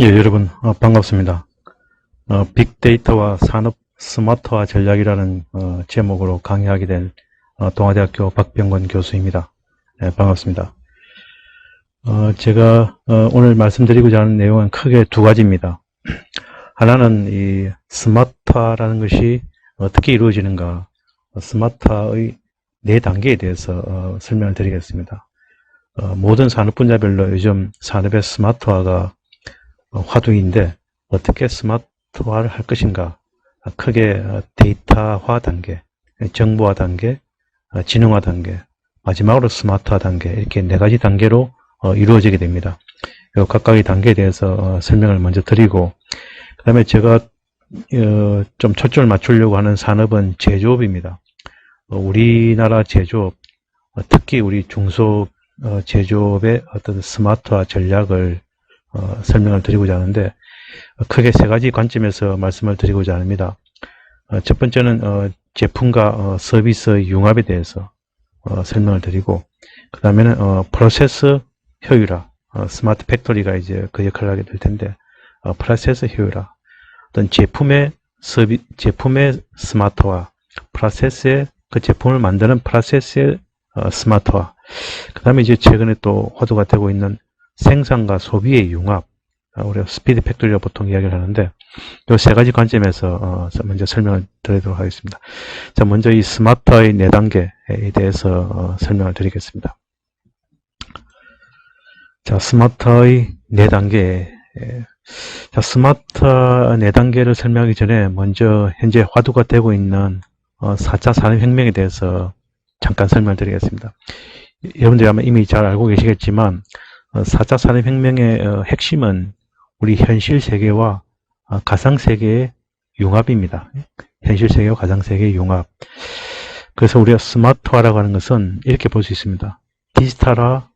예, 여러분, 반갑습니다. 빅데이터와 산업 스마트화 전략이라는 제목으로 강의하게 된 동아대학교 박병권 교수입니다. 네, 반갑습니다. 제가 오늘 말씀드리고자 하는 내용은 크게 두 가지입니다. 하나는 이 스마트화라는 것이 어떻게 이루어지는가, 스마트화의 네 단계에 대해서 설명을 드리겠습니다. 모든 산업 분야별로 요즘 산업의 스마트화가 화두인데 어떻게 스마트화를 할 것인가, 크게 데이터화 단계, 정보화 단계, 지능화 단계, 마지막으로 스마트화 단계, 이렇게 네 가지 단계로 이루어지게 됩니다. 각각의 단계에 대해서 설명을 먼저 드리고, 그 다음에 제가 좀 초점을 맞추려고 하는 산업은 제조업입니다. 우리나라 제조업, 특히 우리 중소 제조업의 어떤 스마트화 전략을 설명을 드리고자 하는데, 크게 세 가지 관점에서 말씀을 드리고자 합니다. 첫 번째는 제품과 서비스의 융합에 대해서 설명을 드리고, 그 다음에는 프로세스 효율화, 스마트 팩토리가 이제 그 역할을 하게 될 텐데, 프로세스 효율화, 어떤 제품의 스마트화, 프로세스의 그 제품을 만드는 프로세스의 스마트화, 그 다음에 이제 최근에 또 화두가 되고 있는 생산과 소비의 융합, 우리가 스피드 팩토리라고 보통 이야기를 하는데, 이 세 가지 관점에서 먼저 설명을 드리도록 하겠습니다. 자, 먼저 이 스마트의 네 단계에 대해서 설명을 드리겠습니다. 자, 스마트의 네 단계. 자, 스마트 네 단계를 설명하기 전에 먼저 현재 화두가 되고 있는 4차 산업혁명에 대해서 잠깐 설명을 드리겠습니다. 여러분들이 아마 이미 잘 알고 계시겠지만 4차 산업혁명의 핵심은 우리 현실 세계와 가상 세계의 융합입니다. 현실 세계와 가상 세계의 융합. 그래서 우리가 스마트화라고 하는 것은 이렇게 볼 수 있습니다. 디지털화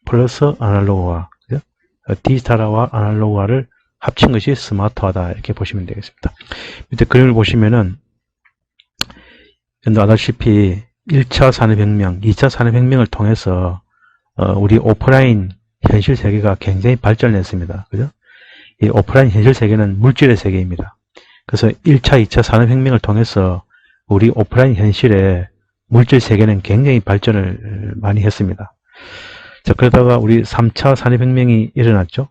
플러스 아날로그화. 디지털화와 아날로그화를 합친 것이 스마트화다, 이렇게 보시면 되겠습니다. 밑에 그림을 보시면은 아다시피 1차 산업혁명, 2차 산업혁명을 통해서 우리 오프라인 현실 세계가 굉장히 발전했습니다. 그죠? 이 오프라인 현실 세계는 물질의 세계입니다. 그래서 1차, 2차 산업혁명을 통해서 우리 오프라인 현실의 물질 세계는 굉장히 발전을 많이 했습니다. 자, 그러다가 우리 3차 산업혁명이 일어났죠.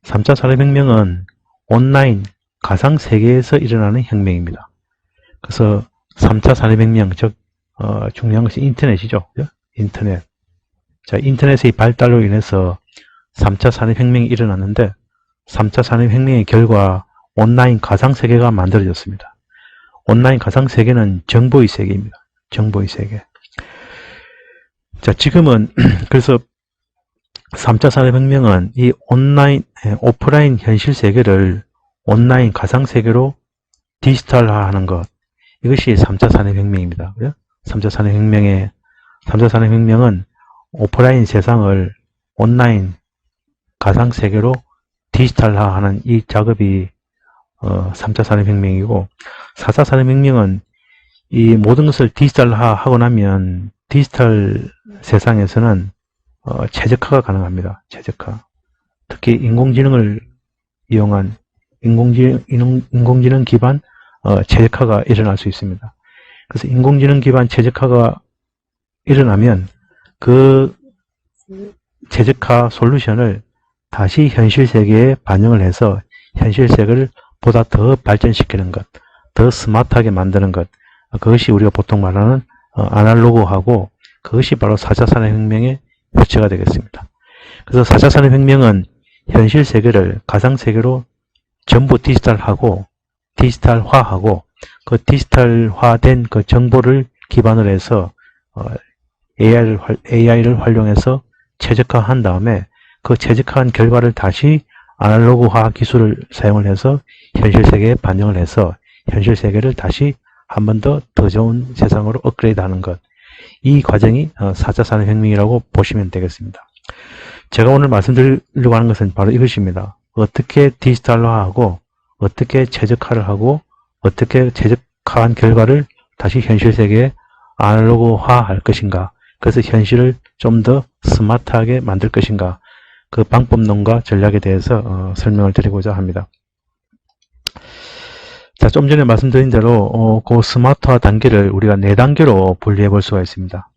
3차 산업혁명은 온라인, 가상 세계에서 일어나는 혁명입니다. 그래서 3차 산업혁명, 즉 중요한 것이 인터넷이죠. 그죠? 인터넷. 자, 인터넷의 발달로 인해서 3차 산업혁명이 일어났는데, 3차 산업혁명의 결과 온라인 가상세계가 만들어졌습니다. 온라인 가상세계는 정보의 세계입니다. 정보의 세계. 자, 지금은 그래서 3차 산업혁명은 이 오프라인 현실 세계를 온라인 가상세계로 디지털화하는 것, 이것이 3차 산업혁명입니다. 그죠? 3차 산업혁명은 오프라인 세상을 온라인 가상세계로 디지털화하는 이 작업이 3차 산업혁명이고, 4차 산업혁명은 이 모든 것을 디지털화하고 나면 디지털 세상에서는 최적화가 가능합니다. 최적화. 특히 인공지능을 이용한 인공지능 기반 최적화가 일어날 수 있습니다. 그래서 인공지능 기반 최적화가 일어나면 그 최적화 솔루션을 다시 현실 세계에 반영을 해서 현실 세계를 보다 더 발전시키는 것, 더 스마트하게 만드는 것, 그것이 우리가 보통 말하는 아날로그하고, 그것이 바로 4차 산업혁명의 표체가 되겠습니다. 그래서 4차 산업혁명은 현실 세계를 가상 세계로 전부 디지털화하고 그 디지털화된 그 정보를 기반으로 해서 AI를 활용해서 최적화한 다음에 그 최적화한 결과를 다시 아날로그화 기술을 사용을 해서 현실 세계에 반영을 해서 현실 세계를 다시 한 번 더 좋은 세상으로 업그레이드하는 것, 이 과정이 4차 산업혁명이라고 보시면 되겠습니다. 제가 오늘 말씀드리려고 하는 것은 바로 이것입니다. 어떻게 디지털화하고 어떻게 최적화를 하고 어떻게 최적화한 결과를 다시 현실 세계에 아날로그화할 것인가, 그래서 현실을 좀 더 스마트하게 만들 것인가, 그 방법론과 전략에 대해서 설명을 드리고자 합니다. 자, 좀 전에 말씀드린 대로 그 스마트화 단계를 우리가 4단계로 분리해 볼 수가 있습니다.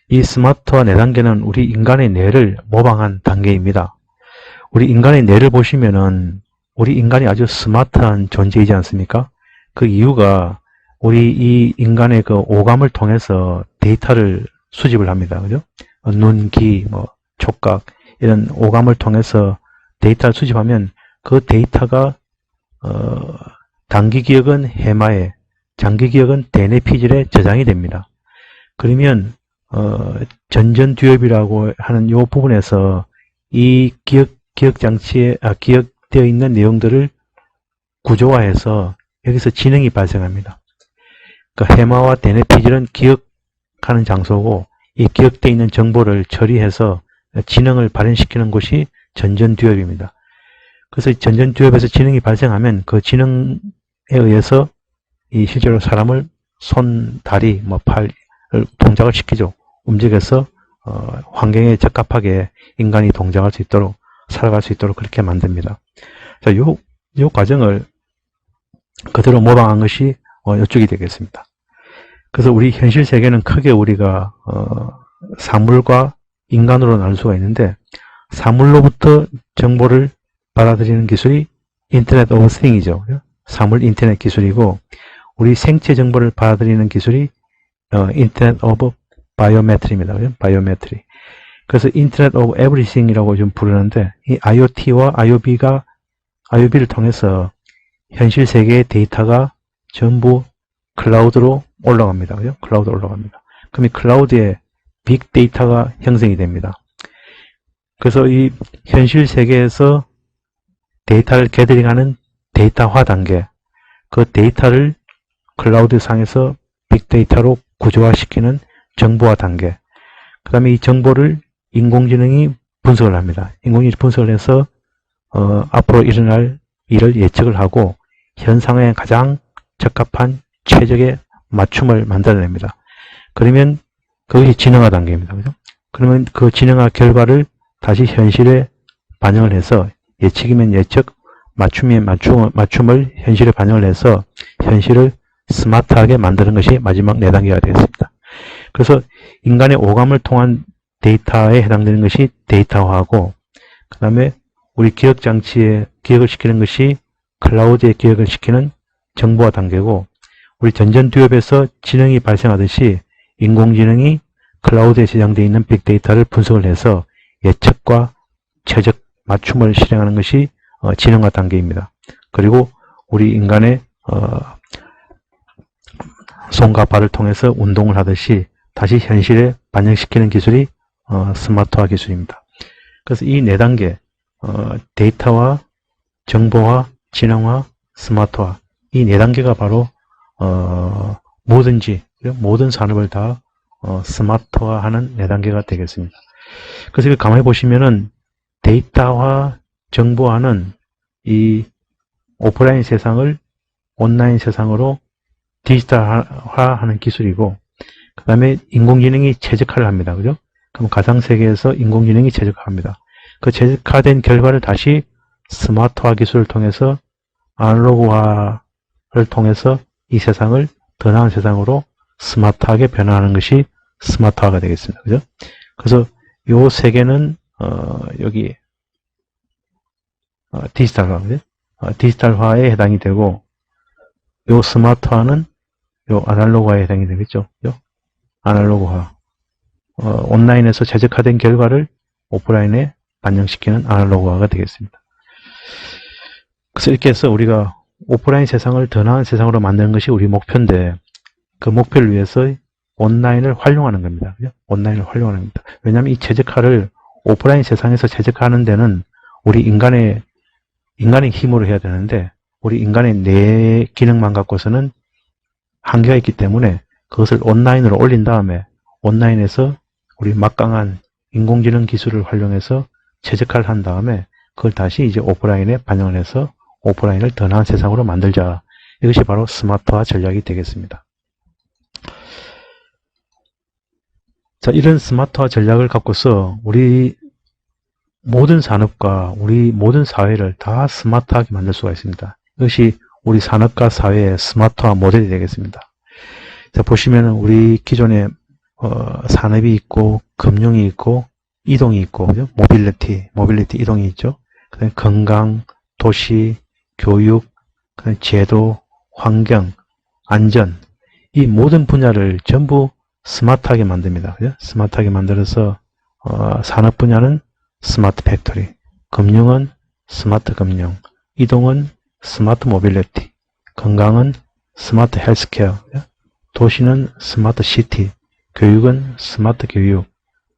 이 스마트화 4단계는 우리 인간의 뇌를 모방한 단계입니다. 우리 인간의 뇌를 보시면은 우리 인간이 아주 스마트한 존재이지 않습니까? 그 이유가 우리 이 인간의 그 오감을 통해서 데이터를 수집을 합니다. 그죠? 눈, 귀, 촉각 이런 오감을 통해서 데이터를 수집하면 그 데이터가 단기 기억은 해마에, 장기 기억은 대뇌 피질에 저장이 됩니다. 그러면 전전두엽이라고 하는 이 부분에서 이 기억장치에 기억되어 있는 내용들을 구조화해서 여기서 지능이 발생합니다. 그러니까 해마와 대뇌 피질은 기억하는 장소고 이 기억되어 있는 정보를 처리해서 지능을 발현시키는 곳이 전전두엽입니다. 그래서 전전두엽에서 지능이 발생하면 그 지능에 의해서 이 실제로 사람을 손, 다리, 팔을 동작을 시키죠. 움직여서 환경에 적합하게 인간이 동작할 수 있도록 살아갈 수 있도록 그렇게 만듭니다. 자, 요 과정을 그대로 모방한 것이 이쪽이 되겠습니다. 그래서 우리 현실 세계는 크게 우리가 사물과 인간으로 나눌 수가 있는데 사물로부터 정보를 받아들이는 기술이 인터넷 오브 띵이죠. 사물 인터넷 기술이고 우리 생체 정보를 받아들이는 기술이 인터넷 오브 바이오메트리입니다. 바이오메트리. 그래서 인터넷 오브 에브리띵이라고 좀 부르는데 이 IoT와 IoB를 통해서 현실 세계의 데이터가 전부 클라우드로 올라갑니다. 그죠? 클라우드로 올라갑니다. 그럼 이 클라우드에 빅데이터가 형성이 됩니다. 그래서 이 현실 세계에서 데이터를 게더링하는 데이터화 단계, 그 데이터를 클라우드 상에서 빅데이터로 구조화시키는 정보화 단계, 그 다음에 이 정보를 인공지능이 분석을 합니다. 인공지능이 분석을 해서 앞으로 일어날 일을 예측을 하고 현상에 가장 적합한 최적의 맞춤을 만들어냅니다. 그러면 그것이 진영화 단계입니다. 그죠? 그러면 그 진영화 결과를 다시 현실에 반영을 해서 예측이면 예측, 맞춤이면 맞춤을 현실에 반영을 해서 현실을 스마트하게 만드는 것이 마지막 4단계가 되겠습니다. 그래서 인간의 오감을 통한 데이터에 해당되는 것이 데이터화하고 그 다음에 우리 기억장치에 기억을 시키는 것이 클라우드에 기억을 시키는 정보화 단계고 우리 전전두엽에서 지능이 발생하듯이 인공지능이 클라우드에 저장되어 있는 빅데이터를 분석을 해서 예측과 최적 맞춤을 실행하는 것이 지능화 단계입니다. 그리고 우리 인간의 손과 발을 통해서 운동을 하듯이 다시 현실에 반영시키는 기술이 스마트화 기술입니다. 그래서 이 4단계 데이터화, 정보화, 지능화, 스마트화 이 4단계가 바로 모든 산업을 다 스마트화하는 4단계가 되겠습니다. 그래서 이걸 가만히 보시면은 데이터화, 정보화는 이 오프라인 세상을 온라인 세상으로 디지털화하는 기술이고 그 다음에 인공지능이 최적화를 합니다. 그죠? 그럼 가상세계에서 인공지능이 최적화합니다. 그 최적화된 결과를 다시 스마트화 기술을 통해서 아날로그화를 통해서 이 세상을 더 나은 세상으로 스마트하게 변화하는 것이 스마트화가 되겠습니다. 그죠? 그래서 요 세 개는 여기 디지털화, 그죠? 디지털화에 해당이 되고 요 스마트화는 요 아날로그화에 해당이 되겠죠. 그죠? 아날로그화. 온라인에서 최적화된 결과를 오프라인에 반영시키는 아날로그화가 되겠습니다. 그래서 이렇게 해서 우리가 오프라인 세상을 더 나은 세상으로 만드는 것이 우리 목표인데 그 목표를 위해서 온라인을 활용하는 겁니다. 그죠? 온라인을 활용하는 겁니다. 왜냐하면 이 최적화를 오프라인 세상에서 최적화하는 데는 우리 인간의 힘으로 해야 되는데 우리 인간의 뇌 기능만 갖고서는 한계가 있기 때문에 그것을 온라인으로 올린 다음에 온라인에서 우리 막강한 인공지능 기술을 활용해서 최적화를 한 다음에 그걸 다시 이제 오프라인에 반영을 해서 오프라인을 더 나은 세상으로 만들자. 이것이 바로 스마트화 전략이 되겠습니다. 자, 이런 스마트화 전략을 갖고서 우리 모든 산업과 우리 모든 사회를 다 스마트하게 만들 수가 있습니다. 이것이 우리 산업과 사회의 스마트화 모델이 되겠습니다. 자, 보시면 우리 기존에 산업이 있고 금융이 있고 이동이 있고, 그죠? 모빌리티 이동이 있죠. 그다음에 건강, 도시, 교육, 그다음에 제도, 환경, 안전, 이 모든 분야를 전부 스마트하게 만듭니다. 그죠? 스마트하게 만들어서 산업 분야는 스마트 팩토리, 금융은 스마트 금융, 이동은 스마트 모빌리티, 건강은 스마트 헬스케어, 도시는 스마트 시티, 교육은 스마트 교육,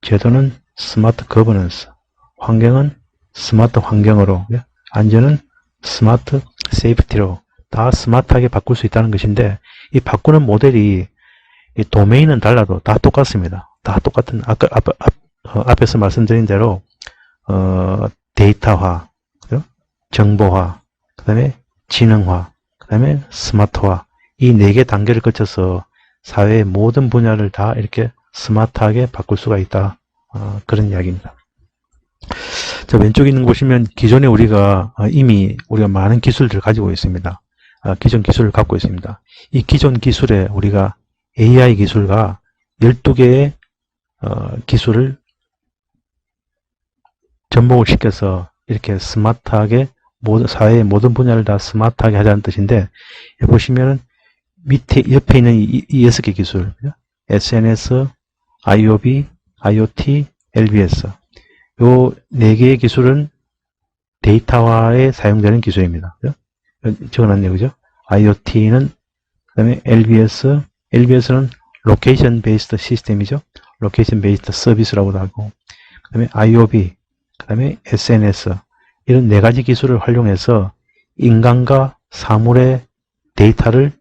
제도는 스마트 거버넌스, 환경은 스마트 환경으로, 안전은 스마트 세이프티로 다 스마트하게 바꿀 수 있다는 것인데, 이 바꾸는 모델이 이 도메인은 달라도 다 똑같습니다. 다 똑같은 앞에서 말씀드린 대로 데이터화, 그죠? 정보화, 그 다음에 지능화, 그 다음에 스마트화, 이 4개 단계를 거쳐서 사회의 모든 분야를 다 이렇게 스마트하게 바꿀 수가 있다. 그런 이야기입니다. 자, 왼쪽에 있는 거 보시면 기존에 우리가 이미 많은 기술들을 가지고 있습니다. 기존 기술을 갖고 있습니다. 이 기존 기술에 우리가 AI 기술과 12개의 기술을 접목을 시켜서 이렇게 스마트하게 사회의 모든 분야를 다 스마트하게 하자는 뜻인데, 여기 보시면은 밑에 옆에 있는 이 6개 기술, SNS, IoB, IoT, LBS, 요 4개의 기술은 데이터화에 사용되는 기술입니다. 적어놨네요, 그죠? IoT는, 그 다음에 LBS는 로케이션 베이스드 시스템이죠. 로케이션 베이스드 서비스라고도 하고, 그 다음에 IoB, 그 다음에 SNS, 이런 4가지 기술을 활용해서 인간과 사물의 데이터를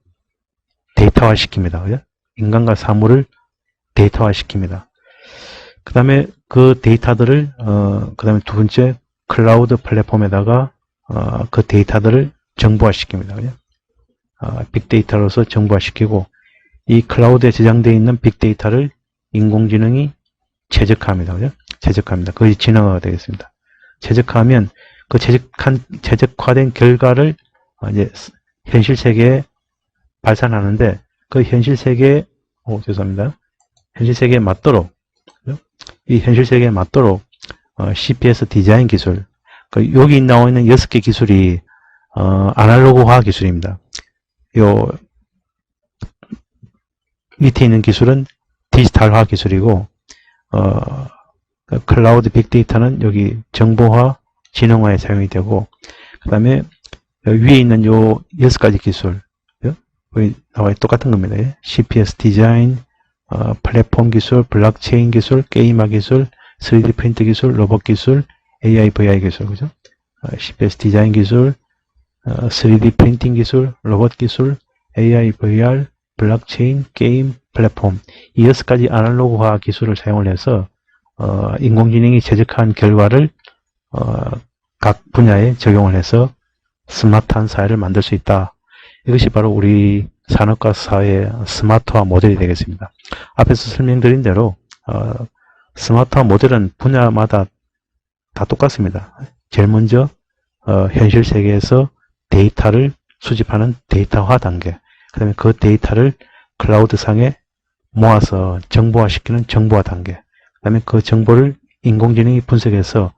데이터화 시킵니다. 그죠? 인간과 사물을 데이터화 시킵니다. 그 다음에 그 데이터들을, 그 다음에 두 번째, 클라우드 플랫폼에다가, 그 데이터들을 정보화 시킵니다. 그죠? 빅데이터로서 정보화 시키고, 이 클라우드에 저장되어 있는 빅데이터를 인공지능이 최적화합니다. 그죠? 최적화합니다. 그것이 진화가 되겠습니다. 최적화하면 그 최적화된 결과를 이제 현실 세계에 발산하는데, 그 현실 세계에, 죄송합니다. 현실 세계에 맞도록, 이 현실 세계에 맞도록, CPS 디자인 기술, 여기 나와 있는 6개 기술이, 아날로그화 기술입니다. 요, 밑에 있는 기술은 디지털화 기술이고, 클라우드 빅데이터는 여기 정보화, 지능화에 사용이 되고, 그 다음에 위에 있는 요 6가지 기술, 여기 나와 똑같은 겁니다. CPS 디자인, 플랫폼 기술, 블록체인 기술, 게임화 기술, 3D 프린트 기술, 로봇 기술, AI, VR 기술, 그죠? CPS 디자인 기술, 3D 프린팅 기술, 로봇 기술, AI, VR, 블록체인, 게임, 플랫폼, 이 6가지 아날로그화 기술을 사용을 해서 인공지능이 최적화한 결과를 각 분야에 적용을 해서 스마트한 사회를 만들 수 있다. 이것이 바로 우리 산업과 사회의 스마트화 모델이 되겠습니다. 앞에서 설명드린 대로 스마트화 모델은 분야마다 다 똑같습니다. 제일 먼저 현실 세계에서 데이터를 수집하는 데이터화 단계, 그 다음에 그 데이터를 클라우드상에 모아서 정보화시키는 정보화 단계, 그 다음에 그 정보를 인공지능이 분석해서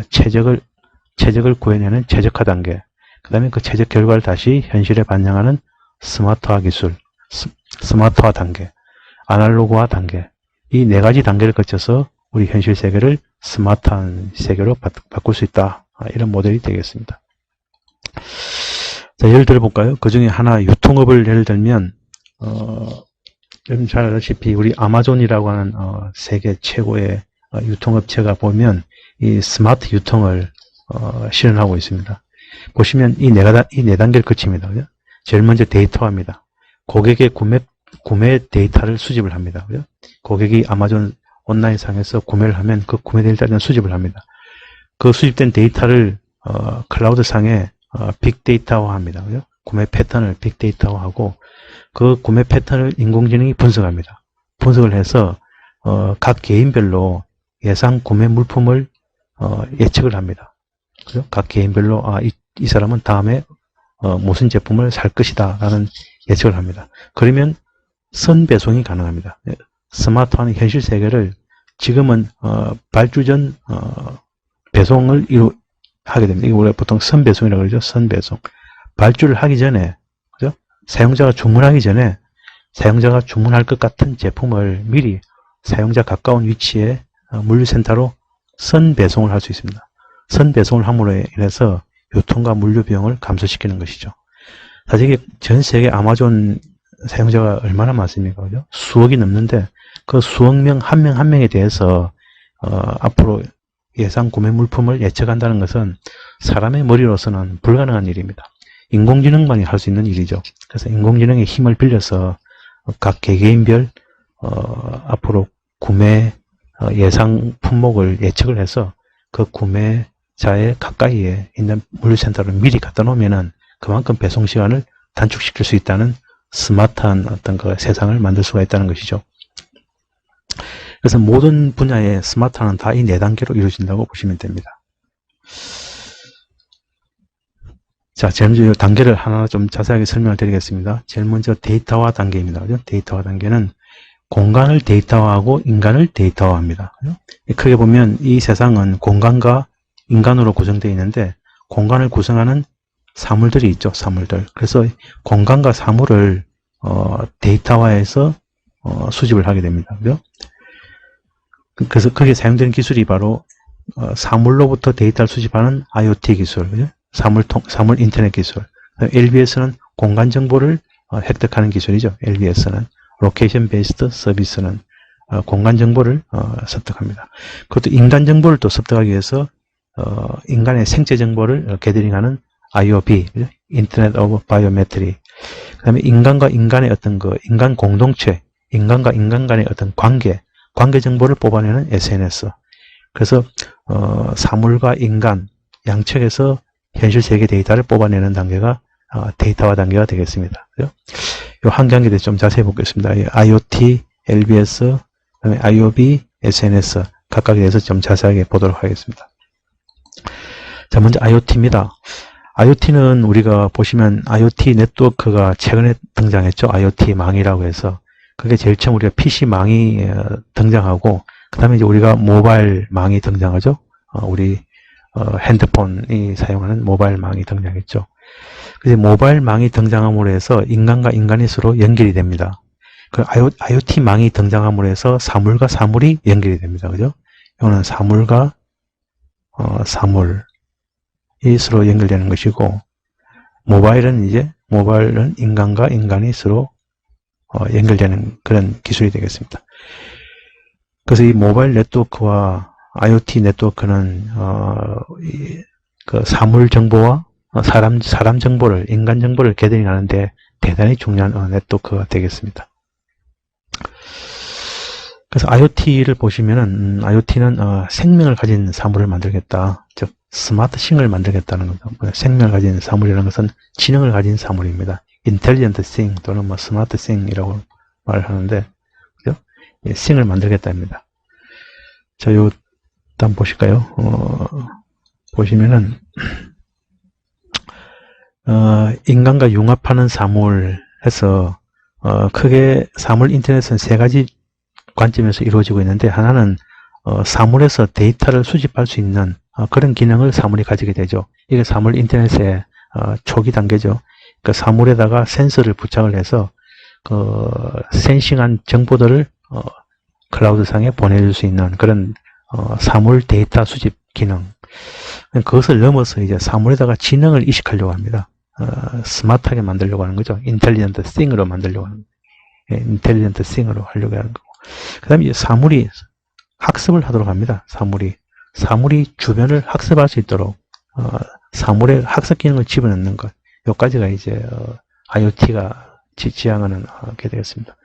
최적을 구해내는 최적화 단계, 그 다음에 그 최적 결과를 다시 현실에 반영하는 스마트화 기술, 스마트화 단계, 아날로그화 단계, 이 4가지 단계를 거쳐서 우리 현실 세계를 스마트한 세계로 바꿀 수 있다. 이런 모델이 되겠습니다. 자, 예를 들어볼까요? 그 중에 하나 유통업을 예를 들면 여러분 잘 알다시피 우리 아마존이라고 하는 세계 최고의 유통업체가 보면 이 스마트 유통을 실현하고 있습니다. 보시면 이 4단계를 거칩니다. 그죠? 제일 먼저 데이터화입니다. 고객의 구매 데이터를 수집을 합니다. 그죠? 고객이 아마존 온라인상에서 구매를 하면 그 구매 데이터를 수집을 합니다. 그 수집된 데이터를 클라우드상에 빅데이터화합니다. 그죠? 구매 패턴을 빅데이터화하고 그 구매 패턴을 인공지능이 분석합니다. 분석을 해서 각 개인별로 예상 구매 물품을 예측을 합니다. 그죠? 각 개인별로 이 사람은 다음에 무슨 제품을 살 것이다 라는 예측을 합니다. 그러면 선배송이 가능합니다. 스마트한 현실 세계를 지금은 발주 전 배송을 하게 됩니다. 이거 우리가 보통 선배송이라고 그러죠. 선배송. 발주를 하기 전에, 그죠? 사용자가 주문하기 전에 사용자가 주문할 것 같은 제품을 미리 사용자 가까운 위치에 물류센터로 선배송을 할 수 있습니다. 선배송을 함으로 인해서 유통과 물류 비용을 감소시키는 것이죠. 사실 이게 전 세계 아마존 사용자가 얼마나 많습니까? 그죠? 수억이 넘는데 그 수억 명 한 명 한 명에 대해서 앞으로 예상 구매 물품을 예측한다는 것은 사람의 머리로서는 불가능한 일입니다. 인공지능만이 할 수 있는 일이죠. 그래서 인공지능의 힘을 빌려서 각 개개인별 앞으로 구매 예상 품목을 예측을 해서 그 구매자의 가까이에 있는 물류센터를 미리 갖다 놓으면은 그만큼 배송 시간을 단축시킬 수 있다는 스마트한 어떤 그 세상을 만들 수가 있다는 것이죠. 그래서 모든 분야의 스마트화는 다 이 4단계로 이루어진다고 보시면 됩니다. 자, 제일 먼저 이 단계를 하나 좀 자세하게 설명을 드리겠습니다. 제일 먼저 데이터화 단계입니다. 그죠? 데이터화 단계는 공간을 데이터화하고 인간을 데이터화합니다. 그죠? 크게 보면 이 세상은 공간과 인간으로 구성되어 있는데 공간을 구성하는 사물들이 있죠. 사물들. 그래서 공간과 사물을 데이터화해서 수집을 하게 됩니다. 그죠? 그래서 거기에 사용되는 기술이 바로 사물로부터 데이터를 수집하는 IoT 기술, 그죠? 사물 인터넷 기술. LBS는 공간 정보를 획득하는 기술이죠. LBS는 로케이션 베이스드 서비스는 공간 정보를 습득합니다. 그것도 인간 정보를 또 습득하기 위해서 인간의 생체 정보를 게더링하는 IOB, 그죠? 인터넷 오브 바이오메트리. 그다음에 인간과 인간의 어떤 그 인간 공동체, 인간과 인간 간의 어떤 관계 정보를 뽑아내는 SNS. 그래서 사물과 인간 양측에서 현실 세계 데이터를 뽑아내는 단계가 데이터화 단계가 되겠습니다. 이 한 단계에 대해서 좀 자세히 보겠습니다. IoT, LBS, 그다음에 IOB, SNS 각각에 대해서 좀 자세하게 보도록 하겠습니다. 자, 먼저 IoT입니다. IoT는 우리가 보시면 IoT 네트워크가 최근에 등장했죠. IoT 망이라고 해서. 그게 제일 처음 우리가 PC망이 등장하고, 그 다음에 이제 우리가 모바일망이 등장하죠. 우리 핸드폰이 사용하는 모바일망이 등장했죠. 그래서 모바일망이 등장함으로 해서 인간과 인간이 서로 연결이 됩니다. 그 IoT망이 등장함으로 해서 사물과 사물이 연결이 됩니다. 그죠? 이거는 사물과 사물이 서로 연결되는 것이고, 모바일은 인간과 인간이 서로 연결되는 그런 기술이 되겠습니다. 그래서 이 모바일 네트워크와 IoT 네트워크는 그 사물 정보와 사람 정보를, 인간 정보를 게더링 하는데 대단히 중요한 네트워크가 되겠습니다. 그래서 IoT를 보시면은 IoT는 생명을 가진 사물을 만들겠다, 즉 스마트싱을 만들겠다는 겁니다. 생명을 가진 사물이라는 것은 지능을 가진 사물입니다. intelligent thing 또는 뭐 smart thing이라고 말을 하는데, 그죠? 예, thing을 만들겠다입니다. 자, 요 일단 보실까요? 보시면은 인간과 융합하는 사물 해서 크게 사물 인터넷은 3가지 관점에서 이루어지고 있는데, 하나는 사물에서 데이터를 수집할 수 있는 그런 기능을 사물이 가지게 되죠. 이게 사물 인터넷의 초기 단계죠. 그 사물에다가 센서를 부착을 해서 그 센싱한 정보들을 클라우드상에 보내줄 수 있는 그런 사물 데이터 수집 기능. 그것을 넘어서 이제 사물에다가 지능을 이식하려고 합니다. 스마트하게 만들려고 하는 거죠. 인텔리전트 싱으로 만들려고 하는 거예요. 인텔리전트 싱으로 하려고 하는 거고. 그 다음에 이제 사물이 학습을 하도록 합니다. 사물이 주변을 학습할 수 있도록 사물에 학습 기능을 집어넣는 것. 요까지가 이제 IoT가 지향하는 게 되겠습니다.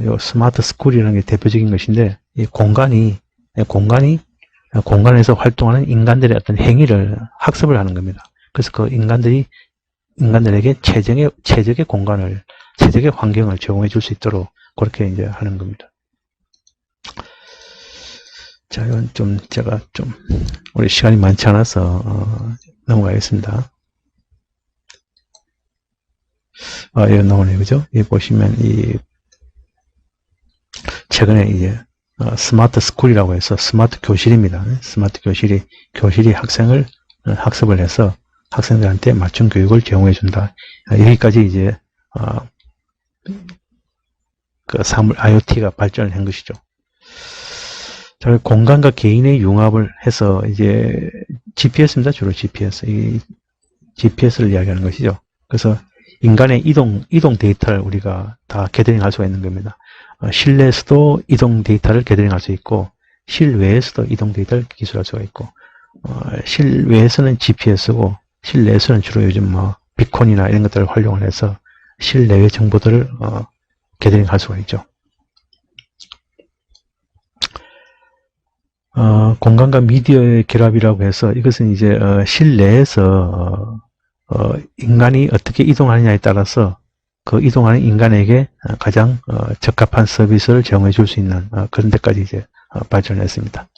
요 스마트 스쿨이라는 게 대표적인 것인데, 이 공간에서 활동하는 인간들의 어떤 행위를 학습을 하는 겁니다. 그래서 그 인간들에게 최적의 공간을, 최적의 환경을 제공해 줄 수 있도록 그렇게 이제 하는 겁니다. 자, 이건 제가 우리 시간이 많지 않아서, 넘어가겠습니다. 이거 나오네요. 그죠? 이 보시면, 최근에 스마트 스쿨이라고 해서 스마트 교실입니다. 스마트 교실이 학습을 해서 학생들한테 맞춤 교육을 제공해 준다. 여기까지 이제, 그 사물 IoT가 발전을 한 것이죠. 자, 공간과 개인의 융합을 해서 이제 GPS입니다. 주로 GPS. 이 GPS를 이야기하는 것이죠. 그래서 인간의 이동 데이터를 우리가 다 게더링 할 수가 있는 겁니다. 실내에서도 이동 데이터를 게더링 할 수 있고, 실외에서도 이동 데이터를 기술할 수가 있고, 실외에서는 GPS고, 실내에서는 주로 요즘 비콘이나 이런 것들을 활용을 해서 실내외 정보들을 게더링 할 수가 있죠. 공간과 미디어의 결합이라고 해서 이것은 이제 실내에서 인간이 어떻게 이동하느냐에 따라서 그 이동하는 인간에게 가장 적합한 서비스를 제공해 줄 수 있는 그런 데까지 이제 발전했습니다.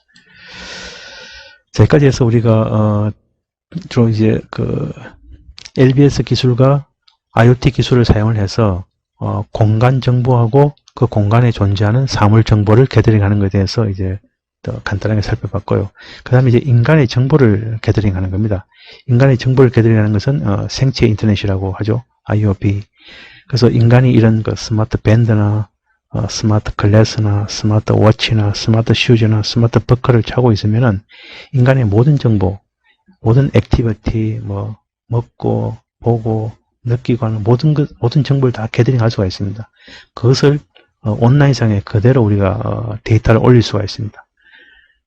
자, 여기까지 해서 우리가 주로 이제 그 LBS 기술과 IoT 기술을 사용을 해서 공간 정보하고 그 공간에 존재하는 사물 정보를 게더링하는 것에 대해서 이제 더 간단하게 살펴봤고요. 그 다음에 이제 인간의 정보를 게더링하는 겁니다. 인간의 정보를 게더링하는 것은 생체 인터넷이라고 하죠. IoT. 그래서 인간이 이런 그 스마트 밴드나 스마트 글래스나 스마트 워치나 스마트 슈즈나 스마트 버커를 차고 있으면은 인간의 모든 정보, 모든 액티비티, 먹고 보고 느끼고 하는 모든 정보를 다 게더링 할 수가 있습니다. 그것을 온라인상에 그대로 우리가 데이터를 올릴 수가 있습니다.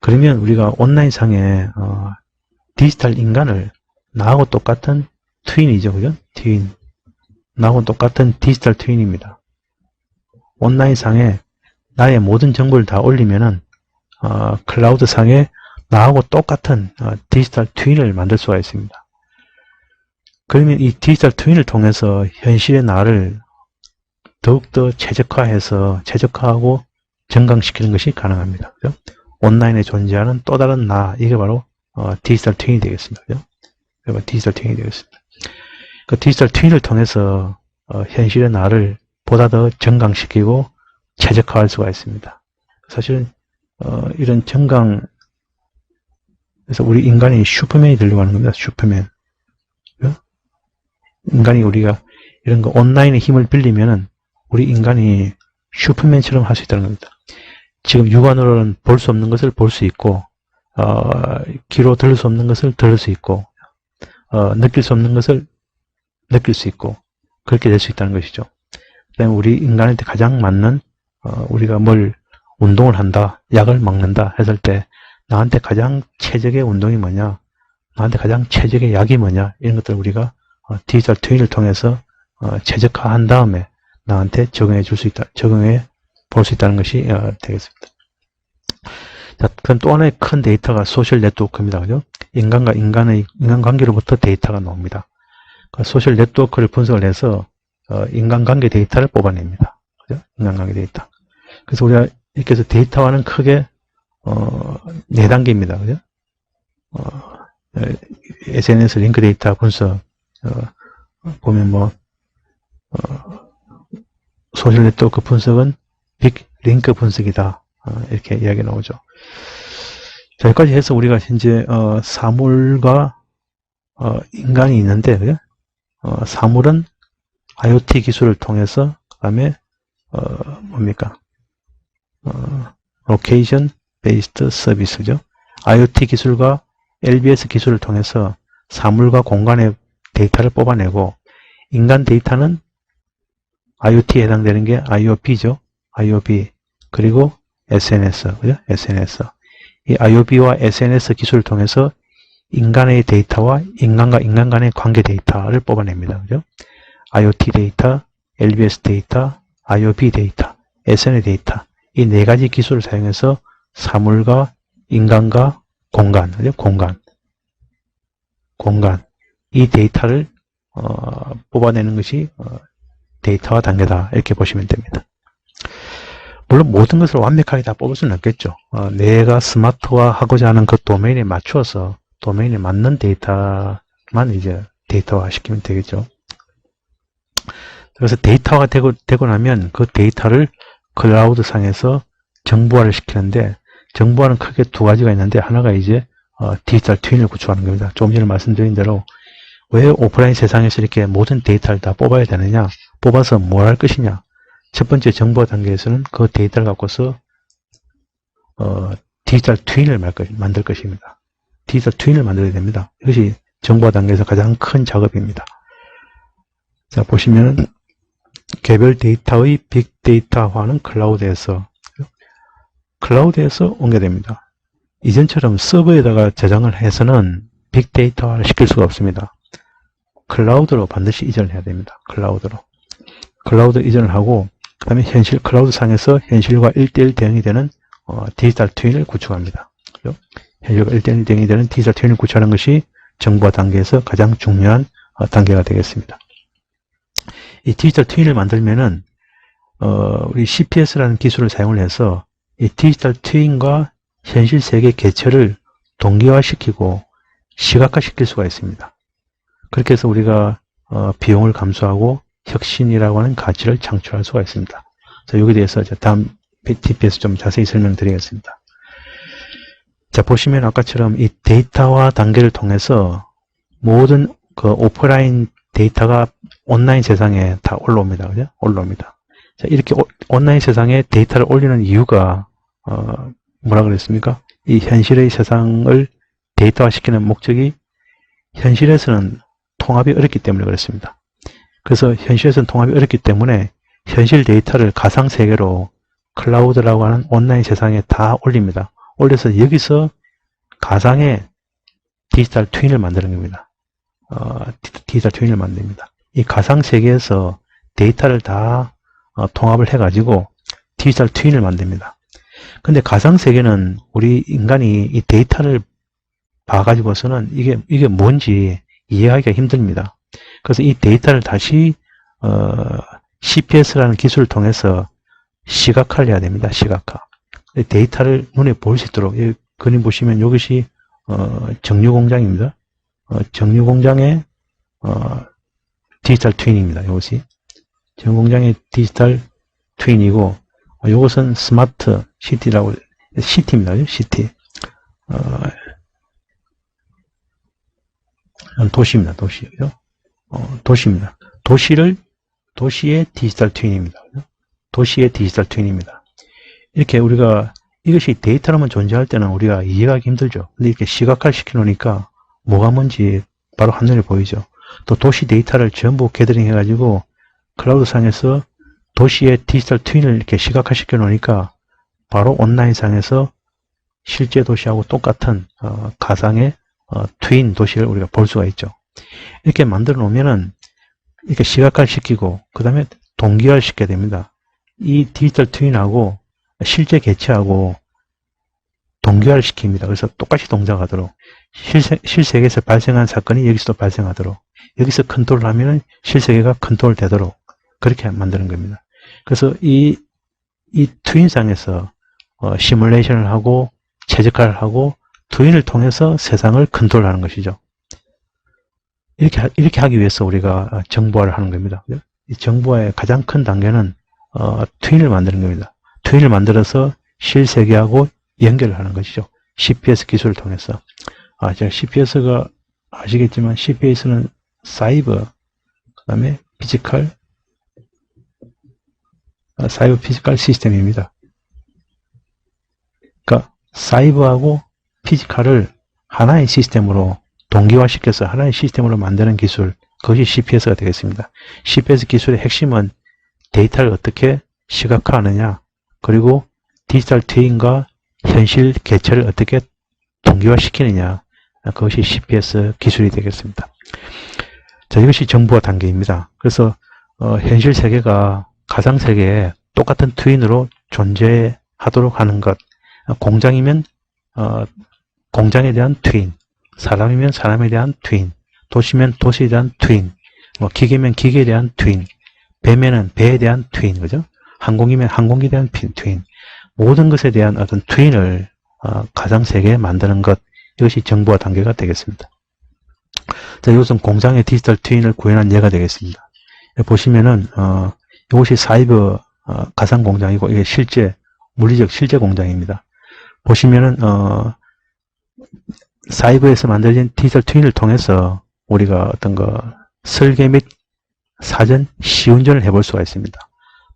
그러면 우리가 온라인상에 디지털 인간을 나하고 똑같은 트윈이죠. 그죠? 트윈. 나하고 똑같은 디지털 트윈입니다. 온라인상에 나의 모든 정보를 다 올리면은 클라우드상에 나하고 똑같은 디지털 트윈을 만들 수가 있습니다. 그러면 이 디지털 트윈을 통해서 현실의 나를 더욱더 최적화하고 정강시키는 것이 가능합니다. 그죠? 온라인에 존재하는 또 다른 나, 이게 바로 디지털 트윈이 되겠습니다. 그죠? 디지털 트윈이 되겠습니다. 그 디지털 트윈을 통해서 현실의 나를 보다 더 정강시키고 최적화할 수가 있습니다. 사실은 이런 그래서 우리 인간이 슈퍼맨이 되려고 하는 겁니다. 슈퍼맨. 그죠? 인간이 우리가 이런 거 온라인의 힘을 빌리면은 우리 인간이 슈퍼맨처럼 할 수 있다는 겁니다. 지금 육안으로는 볼 수 없는 것을 볼 수 있고, 귀로 들을 수 없는 것을 들을 수 있고, 느낄 수 없는 것을 느낄 수 있고, 그렇게 될 수 있다는 것이죠. 그다음에 우리 인간한테 가장 맞는, 우리가 운동을 한다, 약을 먹는다 했을 때, 나한테 가장 최적의 운동이 뭐냐, 나한테 가장 최적의 약이 뭐냐, 이런 것들을 우리가 디지털 트윈을 통해서 최적화한 다음에 나한테 적용해 볼 수 있다는 것이 되겠습니다. 자, 그럼 또 하나의 큰 데이터가 소셜 네트워크입니다. 그죠? 인간과 인간관계로부터 데이터가 나옵니다. 그 소셜 네트워크를 분석을 해서 인간관계 데이터를 뽑아냅니다. 그죠? 인간관계 데이터. 그래서 우리가 이렇게 해서 데이터와는 크게 4단계입니다. 그죠? SNS 링크 데이터 분석 보면 소셜 네트워크 분석은 빅 링크 분석이다. 이렇게 이야기 나오죠. 자, 여기까지 해서 우리가 현재 사물과 인간이 있는데, 그죠? 사물은 IoT 기술을 통해서, 그 다음에 Location Based Service죠. IoT 기술과 LBS 기술을 통해서 사물과 공간의 데이터를 뽑아내고, 인간 데이터는 IoT에 해당되는 게 IOP죠. IOP. 그리고 SNS. 그죠? SNS. 이 IOP와 SNS 기술을 통해서 인간의 데이터와 인간과 인간 간의 관계 데이터를 뽑아냅니다. 그죠? IoT 데이터, LBS 데이터, IOP 데이터, SNS 데이터. 이 4가지 기술을 사용해서 사물과 인간과 공간. 그죠? 공간. 이 데이터를 뽑아내는 것이 데이터화 단계다. 이렇게 보시면 됩니다. 물론 모든 것을 완벽하게 다 뽑을 수는 없겠죠. 내가 스마트화하고자 하는 그 도메인에 맞추어서 도메인에 맞는 데이터만 이제 데이터화 시키면 되겠죠. 그래서 데이터화가 되고 나면 그 데이터를 클라우드 상에서 정보화를 시키는데, 정보화는 크게 두 가지가 있는데, 하나가 이제 디지털 트윈을 구축하는 겁니다. 조금 전에 말씀드린 대로 왜 오프라인 세상에서 이렇게 모든 데이터를 다 뽑아야 되느냐, 뽑아서 뭘 할 것이냐. 첫 번째 정보화 단계에서는 그 데이터를 갖고서 디지털 트윈을 만들 것입니다. 디지털 트윈을 만들어야 됩니다. 이것이 정보화 단계에서 가장 큰 작업입니다. 자, 보시면은 개별 데이터의 빅데이터화는 클라우드에서 옮겨됩니다. 이전처럼 서버에다가 저장을 해서는 빅데이터화를 시킬 수가 없습니다. 클라우드로 반드시 이전을 해야 됩니다. 클라우드 이전을 하고, 그 다음에 클라우드 상에서 현실과 1:1 대응이 되는 디지털 트윈을 구축합니다. 그죠? 현실과 1:1 대응이 되는 디지털 트윈을 구축하는 것이 정보화 단계에서 가장 중요한 단계가 되겠습니다. 이 디지털 트윈을 만들면은 우리 CPS라는 기술을 사용을 해서 이 디지털 트윈과 현실 세계 개체를 동기화시키고 시각화시킬 수가 있습니다. 그렇게 해서 우리가 비용을 감소하고 혁신이라고 하는 가치를 창출할 수가 있습니다. 자, 여기에 대해서 다음 TP에서 좀 자세히 설명드리겠습니다. 자, 보시면 아까처럼 이 데이터화 단계를 통해서 모든 그 오프라인 데이터가 온라인 세상에 다 올라옵니다. 그죠? 올라옵니다. 자, 이렇게 온라인 세상에 데이터를 올리는 이유가, 뭐라 그랬습니까? 이 현실의 세상을 데이터화 시키는 목적이 현실에서는 통합이 어렵기 때문에 그렇습니다. 그래서 현실에서는 통합이 어렵기 때문에 현실 데이터를 가상세계로 클라우드라고 하는 온라인 세상에 다 올립니다. 올려서 여기서 가상의 디지털 트윈을 만드는 겁니다. 디지털 트윈을 만듭니다. 이 가상세계에서 데이터를 다 통합을 해가지고 디지털 트윈을 만듭니다. 근데 가상세계는 우리 인간이 이 데이터를 봐가지고서는 이게 뭔지 이해하기가 힘듭니다. 그래서 이 데이터를 다시 CPS라는 기술을 통해서 시각화를 해야 됩니다. 시각화. 데이터를 눈에 보일 수 있도록, 이 그림 보시면 이것이 정유공장입니다. 정유공장의 디지털 트윈입니다. 이것이 정유공장의 디지털 트윈이고, 이것은 스마트 시티라고, 시티입니다. 시티. 도시입니다. 도시. 그죠? 도시입니다. 도시의 디지털 트윈입니다. 그죠? 도시의 디지털 트윈입니다. 이렇게 우리가, 이것이 데이터로만 존재할 때는 우리가 이해하기 힘들죠. 근데 이렇게 시각화를 시켜 놓으니까 뭐가 뭔지 바로 한눈에 보이죠. 또 도시 데이터를 전부 게더링 해가지고 클라우드 상에서 도시의 디지털 트윈을 이렇게 시각화 시켜 놓으니까 바로 온라인 상에서 실제 도시하고 똑같은 가상의 트윈 도시를 우리가 볼 수가 있죠. 이렇게 만들어 놓으면은 이렇게 시각화를 시키고 그 다음에 동기화를 시켜야 됩니다. 이 디지털 트윈하고 실제 개체하고 동기화를 시킵니다. 그래서 똑같이 동작하도록, 실세계에서 발생한 사건이 여기서도 발생하도록, 여기서 컨트롤을 하면 실세계가 컨트롤 되도록 그렇게 만드는 겁니다. 그래서 이 트윈상에서 시뮬레이션을 하고 최적화를 하고 트윈을 통해서 세상을 컨트롤하는 것이죠. 이렇게 하기 위해서 우리가 정보화를 하는 겁니다. 이 정보화의 가장 큰 단계는 트윈을 만드는 겁니다. 트윈을 만들어서 실세계하고 연결을 하는 것이죠. CPS 기술을 통해서. 제가 CPS가 아시겠지만 CPS는 사이버, 그 다음에 사이버 피지컬 시스템입니다. 그러니까 사이버하고 피지컬을 하나의 시스템으로 동기화시켜서 하나의 시스템으로 만드는 기술, 그것이 CPS가 되겠습니다. CPS 기술의 핵심은 데이터를 어떻게 시각화하느냐, 그리고 디지털 트윈과 현실 개체를 어떻게 동기화시키느냐, 그것이 CPS 기술이 되겠습니다. 자, 이것이 정보화 단계입니다. 그래서 현실 세계가 가상 세계에 똑같은 트윈으로 존재하도록 하는 것, 공장이면 공장에 대한 트윈, 사람이면 사람에 대한 트윈, 도시면 도시에 대한 트윈, 기계면 기계에 대한 트윈, 배면은 배에 대한 트윈, 그죠? 항공기면 항공기에 대한 트윈, 모든 것에 대한 어떤 트윈을 가상세계에 만드는 것, 이것이 정보화 단계가 되겠습니다. 자, 이것은 공장의 디지털 트윈을 구현한 예가 되겠습니다. 보시면은 이것이 사이버 가상 공장이고 이게 실제 물리적 실제 공장입니다. 보시면은 사이버에서 만들어진 디지털 트윈을 통해서 우리가 어떤 설계 및 사전 시운전을 해볼 수가 있습니다.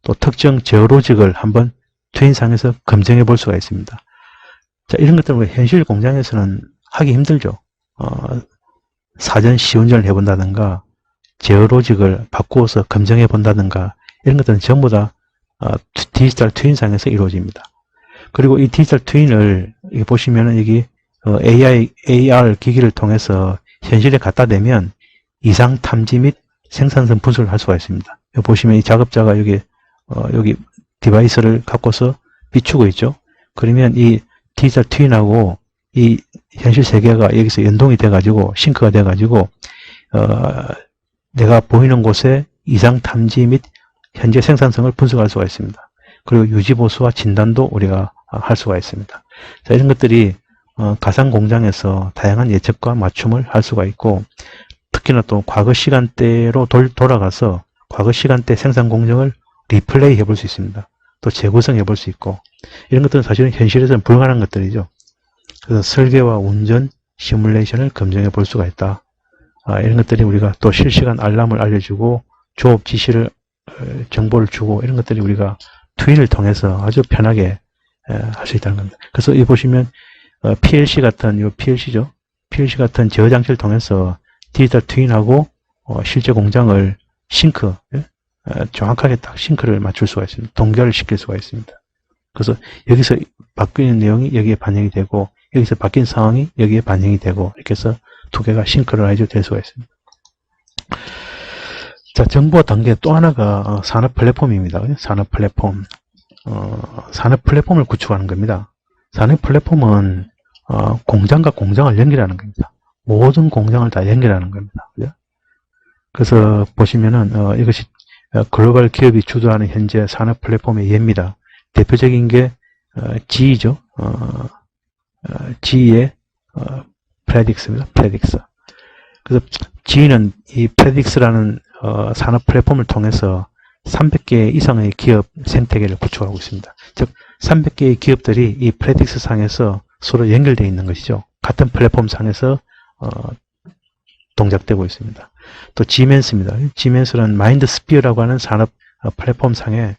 또 특정 제어로직을 한번 트윈상에서 검증해 볼 수가 있습니다. 자, 이런 것들은 현실 공장에서는 하기 힘들죠. 사전 시운전을 해본다든가 제어로직을 바꾸어서 검증해 본다든가 이런 것들은 전부 다 디지털 트윈상에서 이루어집니다. 그리고 이 디지털 트윈을 보시면은 여기 AR 기기를 통해서 현실에 갖다 대면 이상 탐지 및 생산성 분석을 할 수가 있습니다. 여기 보시면 이 작업자가 여기 디바이스를 갖고서 비추고 있죠. 그러면 이 디지털 트윈하고 이 현실 세계가 여기서 연동이 돼가지고 싱크가 돼가지고 내가 보이는 곳에 이상 탐지 및 현재 생산성을 분석할 수가 있습니다. 그리고 유지보수와 진단도 우리가 할 수가 있습니다. 자, 이런 것들이 가상 공장에서 다양한 예측과 맞춤을 할 수가 있고, 특히나 또 과거 시간대로 돌아가서 과거 시간대 생산 공정을 리플레이 해볼 수 있습니다. 또 재구성해 볼 수 있고, 이런 것들은 사실은 현실에서는 불가능한 것들이죠. 그래서 설계와 운전 시뮬레이션을 검증해 볼 수가 있다. 이런 것들이 우리가 또 실시간 알람을 알려주고 조업 지시를 정보를 주고, 이런 것들이 우리가 트윈을 통해서 아주 편하게 할 수 있다는 겁니다. 그래서 이 보시면 PLC 같은 PLC죠. PLC 같은 제어 장치를 통해서 디지털 트윈하고 실제 공장을 싱크, 정확하게 딱 싱크를 맞출 수가 있습니다. 동결을 시킬 수가 있습니다. 그래서 여기서 바뀌는 내용이 여기에 반영이 되고, 여기서 바뀐 상황이 여기에 반영이 되고, 이렇게 해서 두 개가 싱크를 해서 될 수가 있습니다. 자, 정보화 단계 또 하나가 산업 플랫폼입니다. 산업 플랫폼. 산업 플랫폼을 구축하는 겁니다. 산업 플랫폼은 공장과 공장을 연결하는 겁니다. 모든 공장을 다 연결하는 겁니다. 그래서 보시면은 이것이 글로벌 기업이 주도하는 현재 산업 플랫폼의 예입니다. 대표적인 게 GE죠. GE의 프레딕스입니다. 프레딕스. 그래서 GE는 이 프레딕스라는 산업 플랫폼을 통해서 300개 이상의 기업 생태계를 구축하고 있습니다. 즉 300개의 기업들이 이 프레딕스 상에서 서로 연결되어 있는 것이죠. 같은 플랫폼 상에서 동작되고 있습니다. 또 지멘스입니다. 지멘스는 마인드스피어라고 하는 산업 플랫폼 상에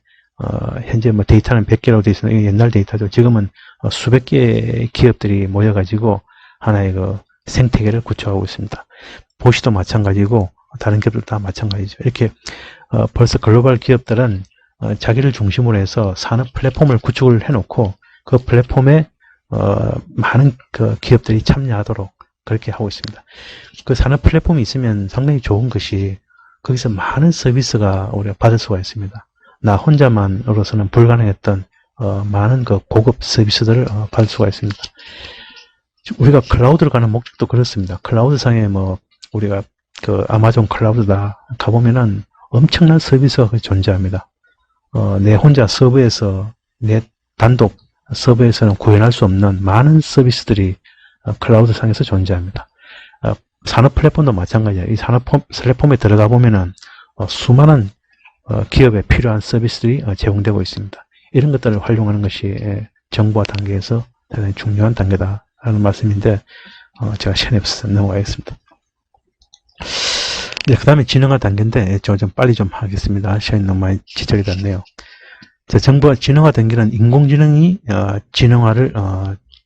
현재 데이터는 100개라고 되어 있으나 옛날 데이터죠. 지금은 수백 개의 기업들이 모여가지고 하나의 생태계를 구축하고 있습니다. 보시도 마찬가지고 다른 기업들 다 마찬가지죠. 이렇게 벌써 글로벌 기업들은 자기를 중심으로 해서 산업 플랫폼을 구축을 해놓고 그 플랫폼에 많은 기업들이 참여하도록 그렇게 하고 있습니다. 그 산업 플랫폼이 있으면 상당히 좋은 것이 거기서 많은 서비스가 우리가 받을 수가 있습니다. 나 혼자만으로서는 불가능했던 많은 고급 서비스들을 받을 수가 있습니다. 우리가 클라우드로 가는 목적도 그렇습니다. 클라우드상에 우리가 아마존 클라우드다 가보면은 엄청난 서비스가 존재합니다. 내 혼자 서버에서, 내 단독 서버에서는 구현할 수 없는 많은 서비스들이 클라우드 상에서 존재합니다. 산업 플랫폼도 마찬가지예요. 이 산업 플랫폼에 들어가 보면은 수많은 기업에 필요한 서비스들이 제공되고 있습니다. 이런 것들을 활용하는 것이 정보화 단계에서 대단히 중요한 단계다라는 말씀인데 제가 시간이 없어서 넘어가겠습니다. 네, 그 다음에 진흥화 단계인데 좀 빨리 좀 하겠습니다. 시간이 너무 많이 지적이 됐네요. 자, 정보화 진흥화 단계는 인공지능이 진흥화를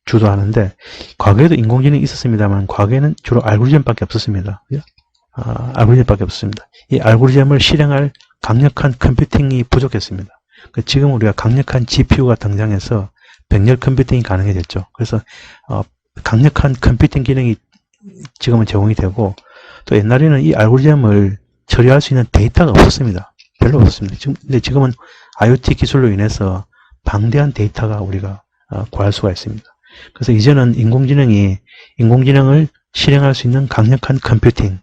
주도하는데, 과거에도 인공지능이 있었습니다만 과거에는 주로 알고리즘밖에 없었습니다. 알고리즘밖에 없었습니다. 이 알고리즘을 실행할 강력한 컴퓨팅이 부족했습니다. 지금 우리가 강력한 GPU가 등장해서 병렬 컴퓨팅이 가능해졌죠. 그래서 강력한 컴퓨팅 기능이 지금은 제공이 되고, 또 옛날에는 이 알고리즘을 처리할 수 있는 데이터가 없었습니다. 별로 없었습니다. 근데 지금은 IoT 기술로 인해서 방대한 데이터가 우리가 구할 수가 있습니다. 그래서 이제는 인공지능을 실행할 수 있는 강력한 컴퓨팅,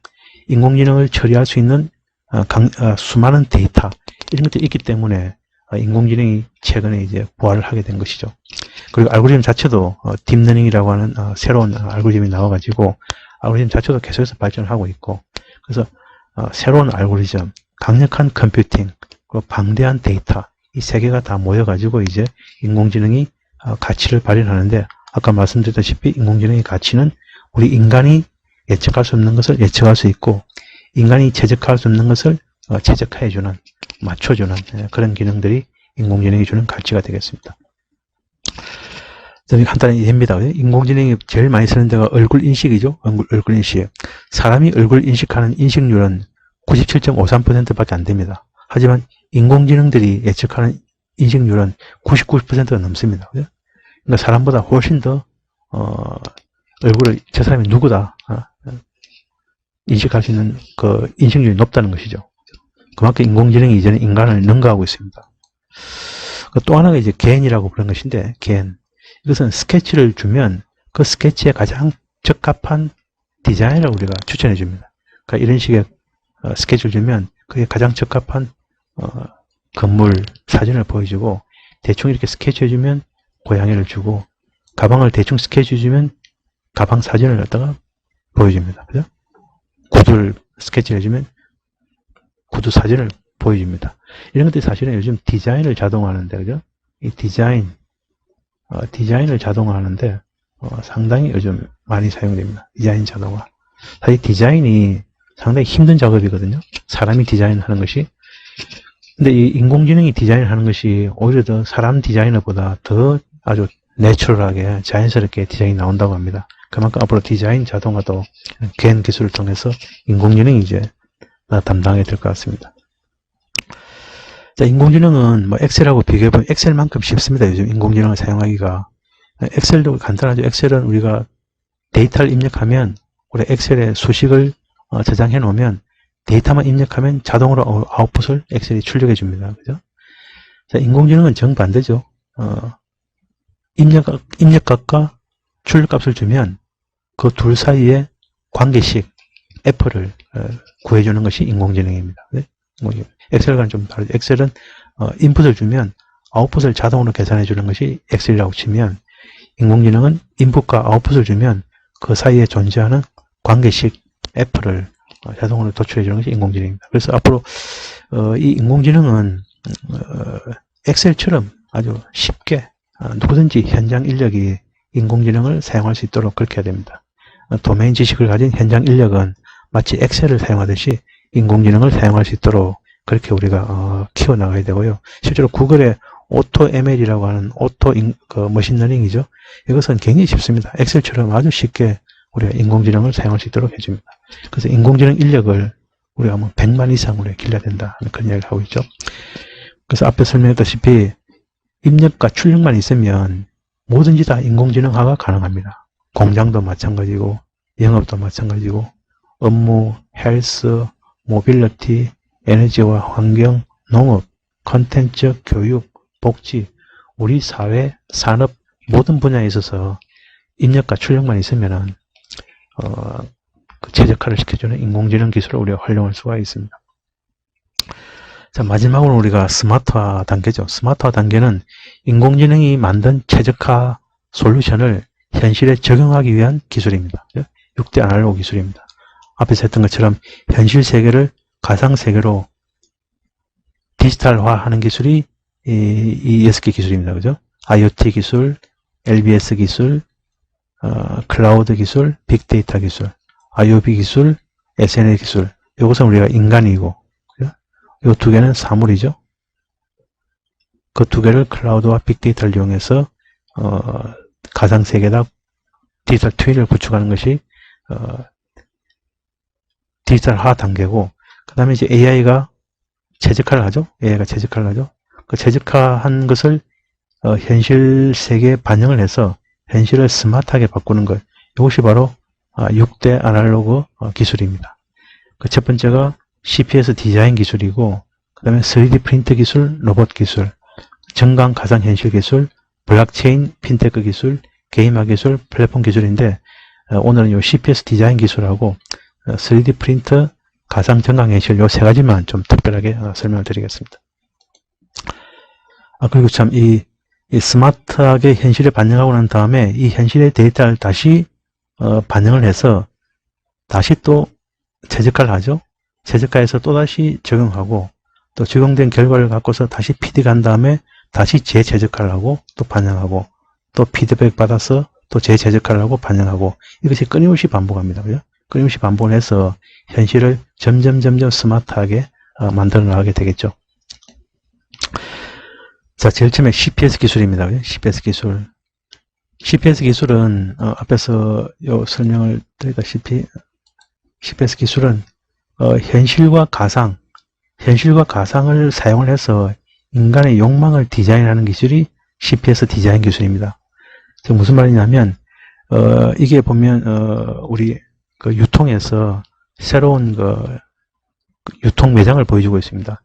인공지능을 처리할 수 있는 수많은 데이터, 이런 것들이 있기 때문에 인공지능이 최근에 이제 부활을 하게 된 것이죠. 그리고 알고리즘 자체도 딥러닝이라고 하는 새로운 알고리즘이 나와가지고 알고리즘 자체도 계속해서 발전을 하고 있고, 그래서 새로운 알고리즘, 강력한 컴퓨팅, 그리고 방대한 데이터, 이 세 개가 다 모여가지고 이제 인공지능이 가치를 발현하는데, 아까 말씀드렸다시피 인공지능의 가치는 우리 인간이 예측할 수 없는 것을 예측할 수 있고, 인간이 최적화할 수 없는 것을 최적화해주는, 맞춰주는 그런 기능들이 인공지능이 주는 가치가 되겠습니다. 간단히 이해입니다. 인공지능이 제일 많이 쓰는 데가 얼굴 인식이죠. 얼굴 인식. 사람이 얼굴 인식하는 인식률은 97.53%밖에 안 됩니다. 하지만 인공지능들이 예측하는 인식률은 99%가 넘습니다. 그러니까 사람보다 훨씬 더 얼굴을 저 사람이 누구다 인식할 수 있는 그 인식률이 높다는 것이죠. 그만큼 인공지능이 이제는 인간을 능가하고 있습니다. 또 하나가 이제 겐이라고 부르는 것인데, 겐. 이것은 스케치를 주면 그 스케치에 가장 적합한 디자인을 우리가 추천해 줍니다. 그러니까 이런 식의 스케치를 주면 그게 가장 적합한 건물 사진을 보여주고, 대충 이렇게 스케치해 주면 고양이를 주고, 가방을 대충 스케치해 주면 가방 사진을 갖다가 보여줍니다. 그죠? 구두를 스케치해 주면 구두 사진을 보여줍니다. 이런 것들이 사실은 요즘 디자인을 자동화하는데, 그죠? 이 디자인을 자동화하는데 상당히 요즘 많이 사용됩니다. 디자인 자동화. 사실 디자인이 상당히 힘든 작업이거든요. 사람이 디자인하는 것이. 근데 이 인공지능이 디자인하는 것이 오히려 더 사람 디자이너보다 더 아주 내추럴하게 자연스럽게 디자인이 나온다고 합니다. 그만큼 앞으로 디자인 자동화도 겐 기술을 통해서 인공지능이 이제 담당하게 될 것 같습니다. 자, 인공지능은 뭐 엑셀하고 비교해보면 엑셀만큼 쉽습니다. 요즘 인공지능을 사용하기가. 엑셀도 간단하죠. 엑셀은 우리가 데이터를 입력하면, 우리 엑셀에 수식을 저장해 놓으면 데이터만 입력하면 자동으로 아웃풋을 엑셀이 출력해 줍니다. 그죠? 자, 인공지능은 정반대죠. 입력값과 출력값을 주면 그 둘 사이에 관계식 F를 구해주는 것이 인공지능입니다. 네? 엑셀과는 좀 다르죠. 엑셀은 인풋을 주면 아웃풋을 자동으로 계산해 주는 것이 엑셀이라고 치면, 인공지능은 인풋과 아웃풋을 주면 그 사이에 존재하는 관계식 F를 자동으로 도출해 주는 것이 인공지능입니다. 그래서 앞으로 이 인공지능은 엑셀처럼 아주 쉽게 누구든지 현장 인력이 인공지능을 사용할 수 있도록 그렇게 해야 됩니다. 도메인 지식을 가진 현장 인력은 마치 엑셀을 사용하듯이 인공지능을 사용할 수 있도록 그렇게 우리가 키워나가야 되고요. 실제로 구글의 오토 ML이라고 하는 오토 머신러닝이죠. 이것은 굉장히 쉽습니다. 엑셀처럼 아주 쉽게 우리가 인공지능을 사용할 수 있도록 해줍니다. 그래서 인공지능 인력을 우리가 뭐 100만 이상 우리가 길러야 된다 그런 이야기를 하고 있죠. 그래서 앞에 설명했다시피 입력과 출력만 있으면 뭐든지 다 인공지능화가 가능합니다. 공장도 마찬가지고 영업도 마찬가지고 업무, 헬스, 모빌리티, 에너지와 환경, 농업, 컨텐츠, 교육, 복지, 우리 사회, 산업 모든 분야에 있어서 입력과 출력만 있으면은 그 최적화를 시켜주는 인공지능 기술을 우리가 활용할 수가 있습니다. 자, 마지막으로 우리가 스마트화 단계죠. 스마트화 단계는 인공지능이 만든 최적화 솔루션을 현실에 적용하기 위한 기술입니다. 6대 아날로그 기술입니다. 앞에서 했던 것처럼 현실 세계를 가상 세계로 디지털화하는 기술이 이 6개 기술입니다. 그죠? IoT 기술, LBS 기술, 클라우드 기술, 빅데이터 기술, IoB 기술, SNL 기술. 이것은 우리가 인간이고, 이 두 개는 사물이죠. 그 두 개를 클라우드와 빅데이터를 이용해서 가상 세계다 디지털 트윈을 구축하는 것이 디지털화 단계고, 그 다음에 이제 AI가 최적화를 하죠. AI가 최적화를 하죠. 그 최적화한 것을 현실 세계에 반영을 해서 현실을 스마트하게 바꾸는 것. 이것이 바로 6대 아날로그 기술입니다. 그 첫 번째가 CPS 디자인 기술이고, 그 다음에 3D 프린트 기술, 로봇 기술, 정강 가상현실 기술, 블록체인, 핀테크 기술, 게임화 기술, 플랫폼 기술인데, 오늘은 이 CPS 디자인 기술하고 3D 프린트, 가상 정강현실 이 세 가지만 좀 특별하게 설명을 드리겠습니다. 그리고 참, 이 스마트하게 현실에 반영하고 난 다음에 이 현실의 데이터를 다시, 반영을 해서 다시 또 최적화를 하죠. 최적화해서 또다시 적용하고, 또 적용된 결과를 갖고서 다시 피드한 다음에 다시 재최적화를 하고, 또 반영하고, 또 피드백 받아서 또 재최적화를 하고 반영하고, 이것이 끊임없이 반복합니다. 그죠? 끊임없이 반복을 해서 현실을 점점 스마트하게 만들어 나가게 되겠죠. 자, 제일 처음에 CPS 기술입니다. CPS 기술. CPS 기술은 앞에서 설명을 드리다시피 CPS 기술은 현실과 가상을 사용을 해서 인간의 욕망을 디자인하는 기술이 CPS 디자인 기술입니다. 지금 무슨 말이냐면 이게 보면 우리 그 유통에서 새로운 그 유통 매장을 보여주고 있습니다.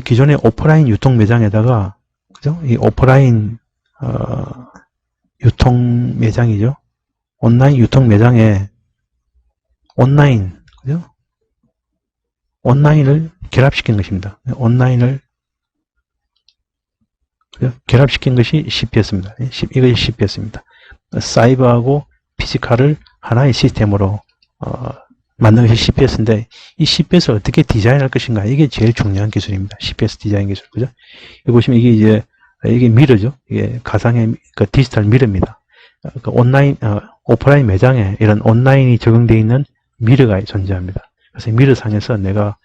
기존의 오프라인 유통 매장에다가, 그죠? 이 오프라인 유통 매장이죠. 온라인 유통 매장에 그죠? 온라인을 결합시킨 것입니다. 온라인을, 그죠? 결합시킨 것이 CPS입니다. 이것이 CPS입니다. 사이버하고 피지컬을 하나의 시스템으로 만드는 것이 CPS인데, 이 CPS를 어떻게 디자인할 것인가, 이게 제일 중요한 기술입니다. CPS 디자인 기술, 그죠? 여기 보시면 이게 미러죠. 이게 가상의 그 디지털 미러입니다. 그 오프라인 매장에 이런 온라인이 적용되어 있는 미러가 존재합니다. 그래서 미러 상에서 내가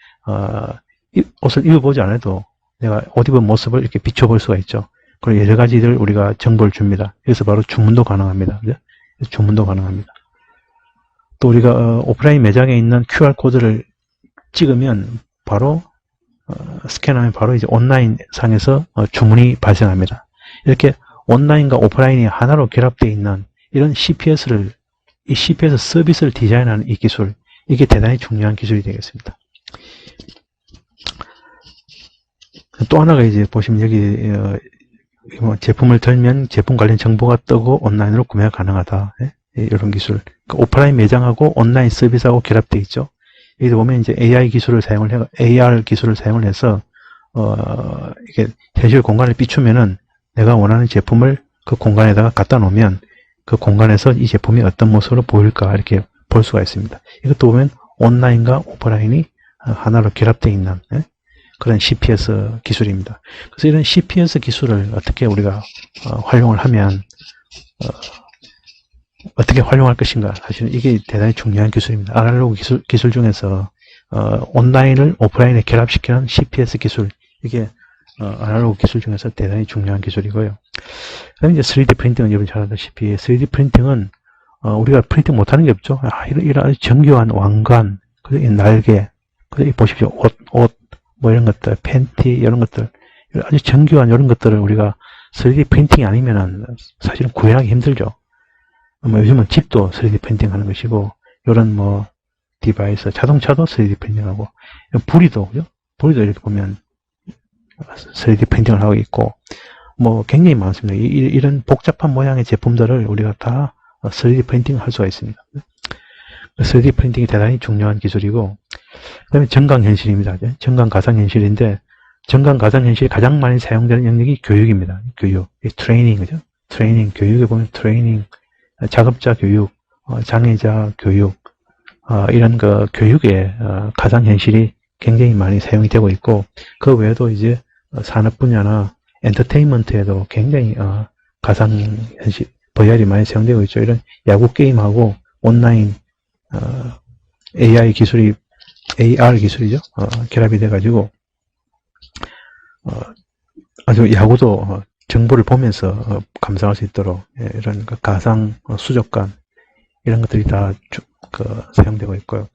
옷을 입어보지 않아도 내가 옷 입은 모습을 이렇게 비춰볼 수가 있죠. 그리고 여러 가지들 우리가 정보를 줍니다. 그래서 바로 주문도 가능합니다. 그죠? 주문도 가능합니다. 또 우리가 오프라인 매장에 있는 QR코드를 찍으면 바로 스캔하면 바로 이제 온라인 상에서 주문이 발생합니다. 이렇게 온라인과 오프라인이 하나로 결합되어 있는 이런 이 CPS 서비스를 디자인하는 이 기술, 이게 대단히 중요한 기술이 되겠습니다. 또 하나가 이제 보시면 여기 제품을 덜면 제품 관련 정보가 뜨고 온라인으로 구매가 가능하다. 이런 기술. 오프라인 매장하고 온라인 서비스하고 결합되어 있죠. 여기도 보면 이제 AR 기술을 사용을 해서, 이게 현실 공간을 비추면은 내가 원하는 제품을 그 공간에다가 갖다 놓으면 그 공간에서 이 제품이 어떤 모습으로 보일까 이렇게 볼 수가 있습니다. 이것도 보면 온라인과 오프라인이 하나로 결합되어 있는 그런 CPS 기술입니다. 그래서 이런 CPS 기술을 어떻게 우리가 활용을 하면 어떻게 활용할 것인가, 사실은 이게 대단히 중요한 기술입니다. 아날로그 기술 중에서 온라인을 오프라인에 결합시키는 CPS 기술, 이게 아날로그 기술 중에서 대단히 중요한 기술이고요. 그다음에 이제 3D 프린팅은 여러분 잘 아다시피 3D 프린팅은 우리가 프린팅 못하는 게 없죠. 이런 아주 정교한 왕관, 그리고 날개, 그리고 보십시오, 옷, 뭐 이런 것들, 팬티 이런 것들, 아주 정교한 이런 것들을 우리가 3D 프린팅이 아니면은 사실은 구현하기 힘들죠. 요즘은 집도 3D 프린팅 하는 것이고, 이런 디바이스, 자동차도 3D 프린팅하고, 불이도, 그죠? 불이도 이렇게 보면 3D 프린팅을 하고 있고, 굉장히 많습니다. 이런 복잡한 모양의 제품들을 우리가 다 3D 프린팅 할 수가 있습니다. 3D 프린팅이 대단히 중요한 기술이고, 그 다음에 정강현실입니다. 정강가상현실인데, 정강가상현실이 가장 많이 사용되는 영역이 교육입니다. 교육. 트레이닝, 그죠? 트레이닝, 교육에 보면 트레이닝, 작업자 교육, 장애자 교육, 이런 교육에 가상현실이 굉장히 많이 사용이 되고 있고, 그 외에도 이제 산업 분야나 엔터테인먼트에도 굉장히 가상현실, VR이 많이 사용되고 있죠. 이런 야구 게임하고 온라인 AR 기술이죠. 결합이 돼가지고 아주 야구도 정보를 보면서 감상할 수 있도록 이런 가상 수족관 이런 것들이 다 사용되고 있고요.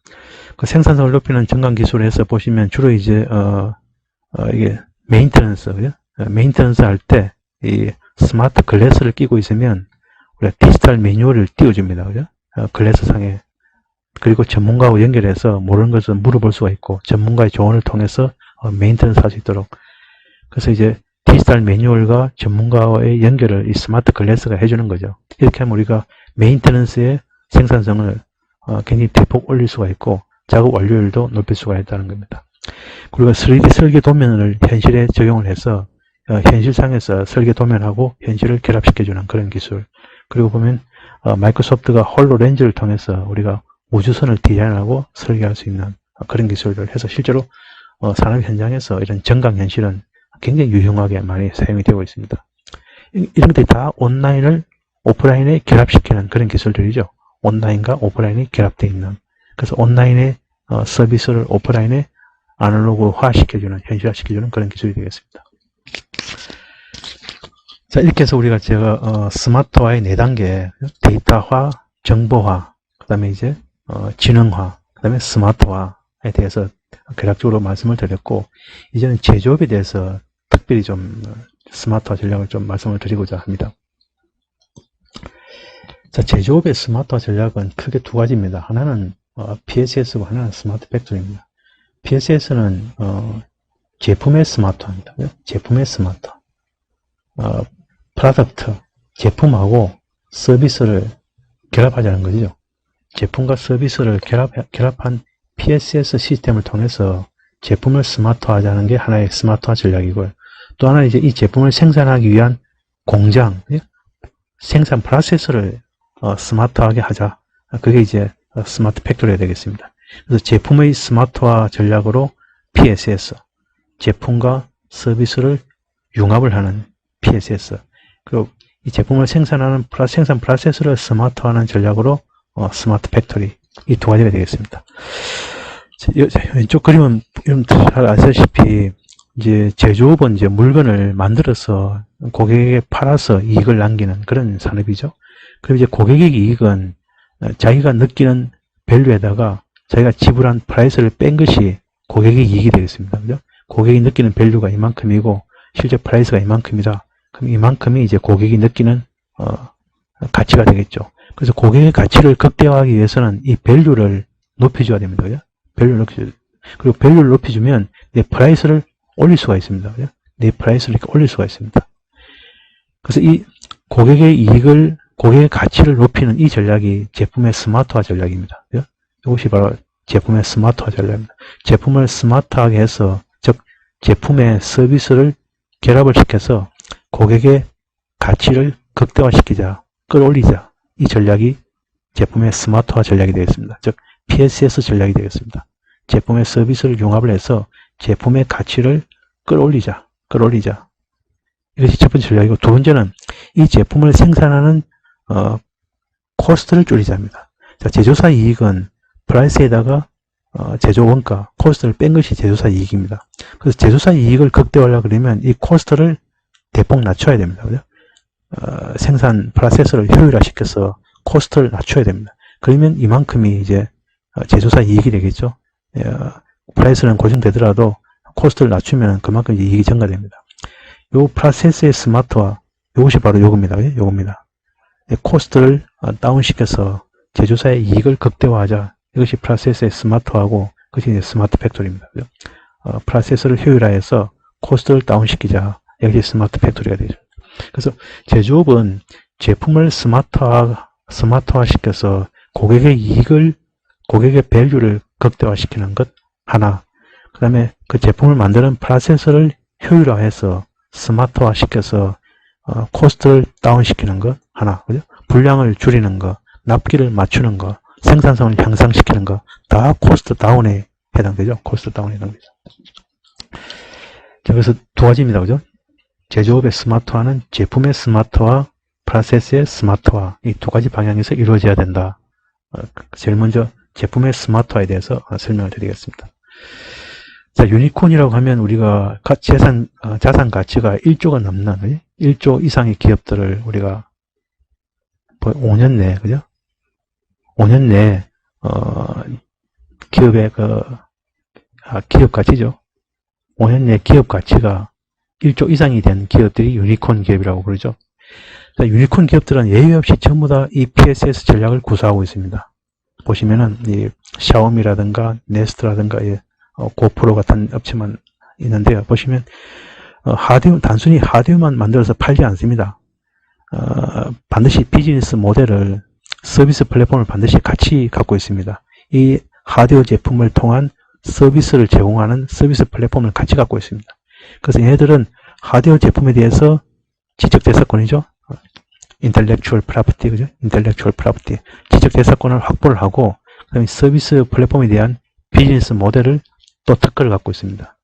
생산성을 높이는 정강 기술에서 보시면 주로 이제 이게 메인테넌스, 그죠? 메인테넌스 할 때 이 스마트 글래스를 끼고 있으면 우리가 디지털 매뉴얼을 띄워줍니다, 그죠? 글래스 상에. 그리고 전문가하고 연결해서 모르는 것을 물어볼 수가 있고, 전문가의 조언을 통해서 메인테넌스 할 수 있도록. 그래서 이제 디지털 매뉴얼과 전문가와의 연결을 이 스마트 글래스가 해주는 거죠. 이렇게 하면 우리가 메인테넌스의 생산성을 굉장히 대폭 올릴 수가 있고, 작업 완료율도 높일 수가 있다는 겁니다. 그리고 3D 설계 도면을 현실에 적용을 해서 현실상에서 설계 도면하고 현실을 결합시켜주는 그런 기술. 그리고 보면 마이크로소프트가 홀로렌즈를 통해서 우리가 우주선을 디자인하고 설계할 수 있는 그런 기술을 해서 실제로 산업 현장에서 이런 정강현실은 굉장히 유용하게 많이 사용이 되고 있습니다. 이런 것들이 다 온라인을 오프라인에 결합시키는 그런 기술들이죠. 온라인과 오프라인이 결합되어 있는. 그래서 온라인의 서비스를 오프라인에 아날로그화 시켜주는, 현실화 시켜주는 그런 기술이 되겠습니다. 자, 이렇게 해서 우리가 제가 스마트화의 4단계, 데이터화, 정보화, 그 다음에 이제 지능화, 그 다음에 스마트화에 대해서 개략적으로 말씀을 드렸고, 이제는 제조업에 대해서 특별히 좀 스마트화 전략을 좀 말씀을 드리고자 합니다. 자, 제조업의 스마트화 전략은 크게 2가지입니다. 하나는 PSS고 하나는 스마트 팩토리입니다. PSS는 제품의 스마트화입니다. 제품의 스마트화. 프로덕트, 제품하고 서비스를 결합하자는 거죠. 제품과 서비스를 결합한 PSS 시스템을 통해서 제품을 스마트화하자는 게 하나의 스마트화 전략이고요. 또 하나는 이제 이 제품을 생산하기 위한 공장, 생산 프로세스를 스마트하게 하자. 그게 이제 스마트 팩토리가 되겠습니다. 그래서 제품의 스마트화 전략으로 PSS, 제품과 서비스를 융합을 하는 PSS, 그리고 이 제품을 생산하는 생산 프로세스를 스마트화하는 전략으로 스마트 팩토리, 이 2가지가 되겠습니다. 왼쪽 그림은 잘 아시다시피 이제 제조업은 이제 물건을 만들어서 고객에게 팔아서 이익을 남기는 그런 산업이죠. 그리고 이제 고객의 이익은 자기가 느끼는 밸류에다가 자기가 지불한 프라이스를 뺀 것이 고객의 이익이 되겠습니다. 그죠? 고객이 느끼는 밸류가 이만큼이고 실제 프라이스가 이만큼이다. 그럼 이만큼이 이제 고객이 느끼는 가치가 되겠죠. 그래서 고객의 가치를 극대화하기 위해서는 이 밸류를 높여줘야 됩니다. 그죠? 밸류를 높여줘야. 그리고 밸류를 높여주면 내 프라이스를 올릴 수가 있습니다. 그죠? 내 프라이스를 이렇게 올릴 수가 있습니다. 그래서 이 고객의 이익을, 고객의 가치를 높이는 이 전략이 제품의 스마트화 전략입니다. 그죠? 이것이 바로 제품의 스마트화 전략입니다. 제품을 스마트하게 해서, 즉 제품의 서비스를 결합을 시켜서 고객의 가치를 극대화시키자, 끌어올리자. 이 전략이 제품의 스마트화 전략이 되겠습니다. 즉 PSS 전략이 되겠습니다. 제품의 서비스를 융합을 해서 제품의 가치를 끌어올리자. 이것이 첫 번째 전략이고, 2번째는 이 제품을 생산하는 코스트를 줄이자입니다. 자, 제조사 이익은 프라이스에다가 제조 원가, 코스트를 뺀 것이 제조사 이익입니다. 그래서 제조사 이익을 극대화하려고 그러면 이 코스트를 대폭 낮춰야 됩니다. 그죠? 생산 프로세스를 효율화시켜서 코스트를 낮춰야 됩니다. 그러면 이만큼이 이제 제조사 이익이 되겠죠. 프라이스는 고정되더라도 코스트를 낮추면 그만큼 이익이 증가됩니다. 요 프로세스의 스마트화, 이것이 바로 요겁니다. 코스트를 다운시켜서 제조사의 이익을 극대화하자. 이것이 프로세스의 스마트화하고 그것이 이제 스마트 팩토리입니다. 프로세스를 효율화해서 코스트를 다운시키자. 여기 스마트 팩토리가 되죠. 그래서 제조업은 제품을 스마트화 시켜서 고객의 이익을, 고객의 밸류를 극대화시키는 것 하나. 그 다음에 그 제품을 만드는 프로세스를 효율화해서 스마트화 시켜서 코스트를 다운시키는 것 하나. 그죠? 분량을 줄이는 것, 납기를 맞추는 것, 생산성을 향상시키는 것, 다 코스트 다운에 해당되죠. 코스트 다운에 해당되죠. 자, 그래서 2가지입니다. 그죠? 제조업의 스마트화는 제품의 스마트화, 프로세스의 스마트화, 이 2가지 방향에서 이루어져야 된다. 제일 먼저 제품의 스마트화에 대해서 설명을 드리겠습니다. 자, 유니콘이라고 하면 우리가 자산 가치가 1조가 넘는 1조 이상의 기업들을 우리가 5년 내에, 그죠? 5년 내에 기업의 기업 가치죠. 5년 내 기업 가치가 1조 이상이 된 기업들이 유니콘 기업이라고 그러죠. 자, 유니콘 기업들은 예외 없이 전부 다 이 PSS 전략을 구사하고 있습니다. 보시면은 이 샤오미라든가 네스트라든가 고프로 같은 업체만 있는데요. 보시면 단순히 하드웨어만 만들어서 팔지 않습니다. 반드시 비즈니스 모델을, 서비스 플랫폼을 반드시 같이 갖고 있습니다. 이 하드웨어 제품을 통한 서비스를 제공하는 서비스 플랫폼을 같이 갖고 있습니다. 그래서 얘네들은 하드웨어 제품에 대해서 지적재산권이죠. intellectual property, 그죠? intellectual property. 지적재산권을 확보를 하고, 그 다음에 서비스 플랫폼에 대한 비즈니스 모델을 또 특허를 갖고 있습니다.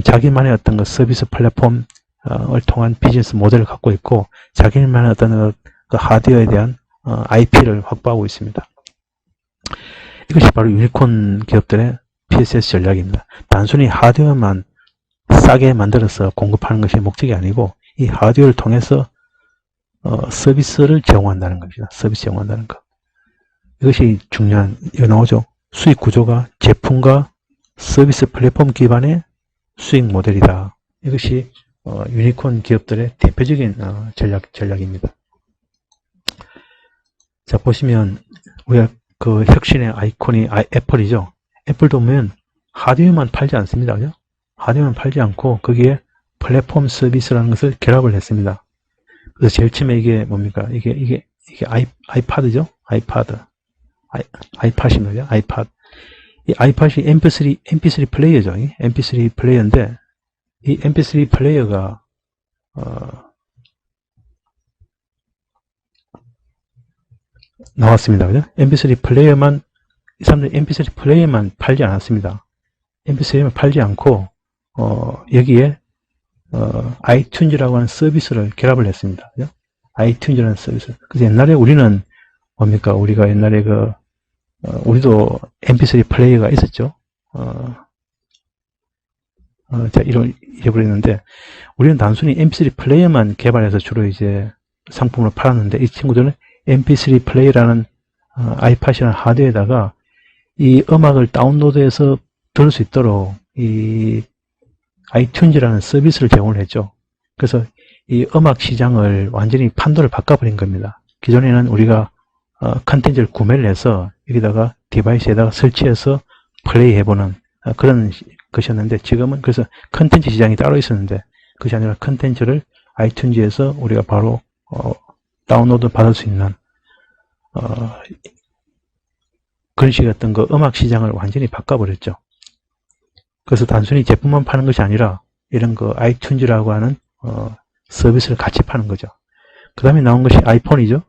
자기만의 어떤 그 서비스 플랫폼을 통한 비즈니스 모델을 갖고 있고, 자기만의 어떤 그 하드웨어에 대한 IP를 확보하고 있습니다. 이것이 바로 유니콘 기업들의 PSS 전략입니다. 단순히 하드웨어만 싸게 만들어서 공급하는 것이 목적이 아니고, 이 하드웨어를 통해서 서비스를 제공한다는 것입니다. 서비스 제공한다는 것. 이것이 중요한, 이거 나오죠. 수익 구조가 제품과 서비스 플랫폼 기반의 수익 모델이다. 이것이 유니콘 기업들의 대표적인 전략입니다. 자, 보시면 우리가 그 혁신의 아이콘이 애플이죠. 애플도 보면 하드웨어만 팔지 않습니다. 그죠? 하드웨어만 팔지 않고 거기에 플랫폼 서비스라는 것을 결합을 했습니다. 그래서 제일 처음에 이게 뭡니까? 이게 아이팟이죠? 아이팟입니다. 아이팟. 이 아이팟이 MP3 플레이어죠. MP3 플레이어인데, 이 MP3 플레이어가, 나왔습니다. 그죠? MP3 플레이어만, 이 사람들이 MP3 플레이어만 팔지 않았습니다. MP3만 팔지 않고, 여기에, 아이튠즈라고 하는 서비스를 결합을 했습니다. 그죠? 아이튠즈라는 서비스. 그래서 옛날에 우리는 뭡니까? 우리가 옛날에 우리도 MP3 플레이어가 있었죠. 자, 잃어버렸는데, 우리는 단순히 MP3 플레이어만 개발해서 주로 이제 상품을 팔았는데, 이 친구들은 MP3 플레이어라는 아이팟이라는 하드웨어에다가 이 음악을 다운로드해서 들을 수 있도록 이 아이튠즈라는 서비스를 제공을 했죠. 그래서 이 음악 시장을 완전히 판도를 바꿔버린 겁니다. 기존에는 우리가 컨텐츠를 구매를 해서 여기다가 디바이스에다가 설치해서 플레이해보는 그런 것이었는데, 지금은 그래서 컨텐츠 시장이 따로 있었는데, 그것이 아니라 컨텐츠를 아이튠즈에서 우리가 바로 다운로드 받을 수 있는 그런 식의 어떤 그 음악 시장을 완전히 바꿔버렸죠. 그래서 단순히 제품만 파는 것이 아니라 이런 그 아이튠즈라고 하는 서비스를 같이 파는 거죠. 그 다음에 나온 것이 아이폰이죠.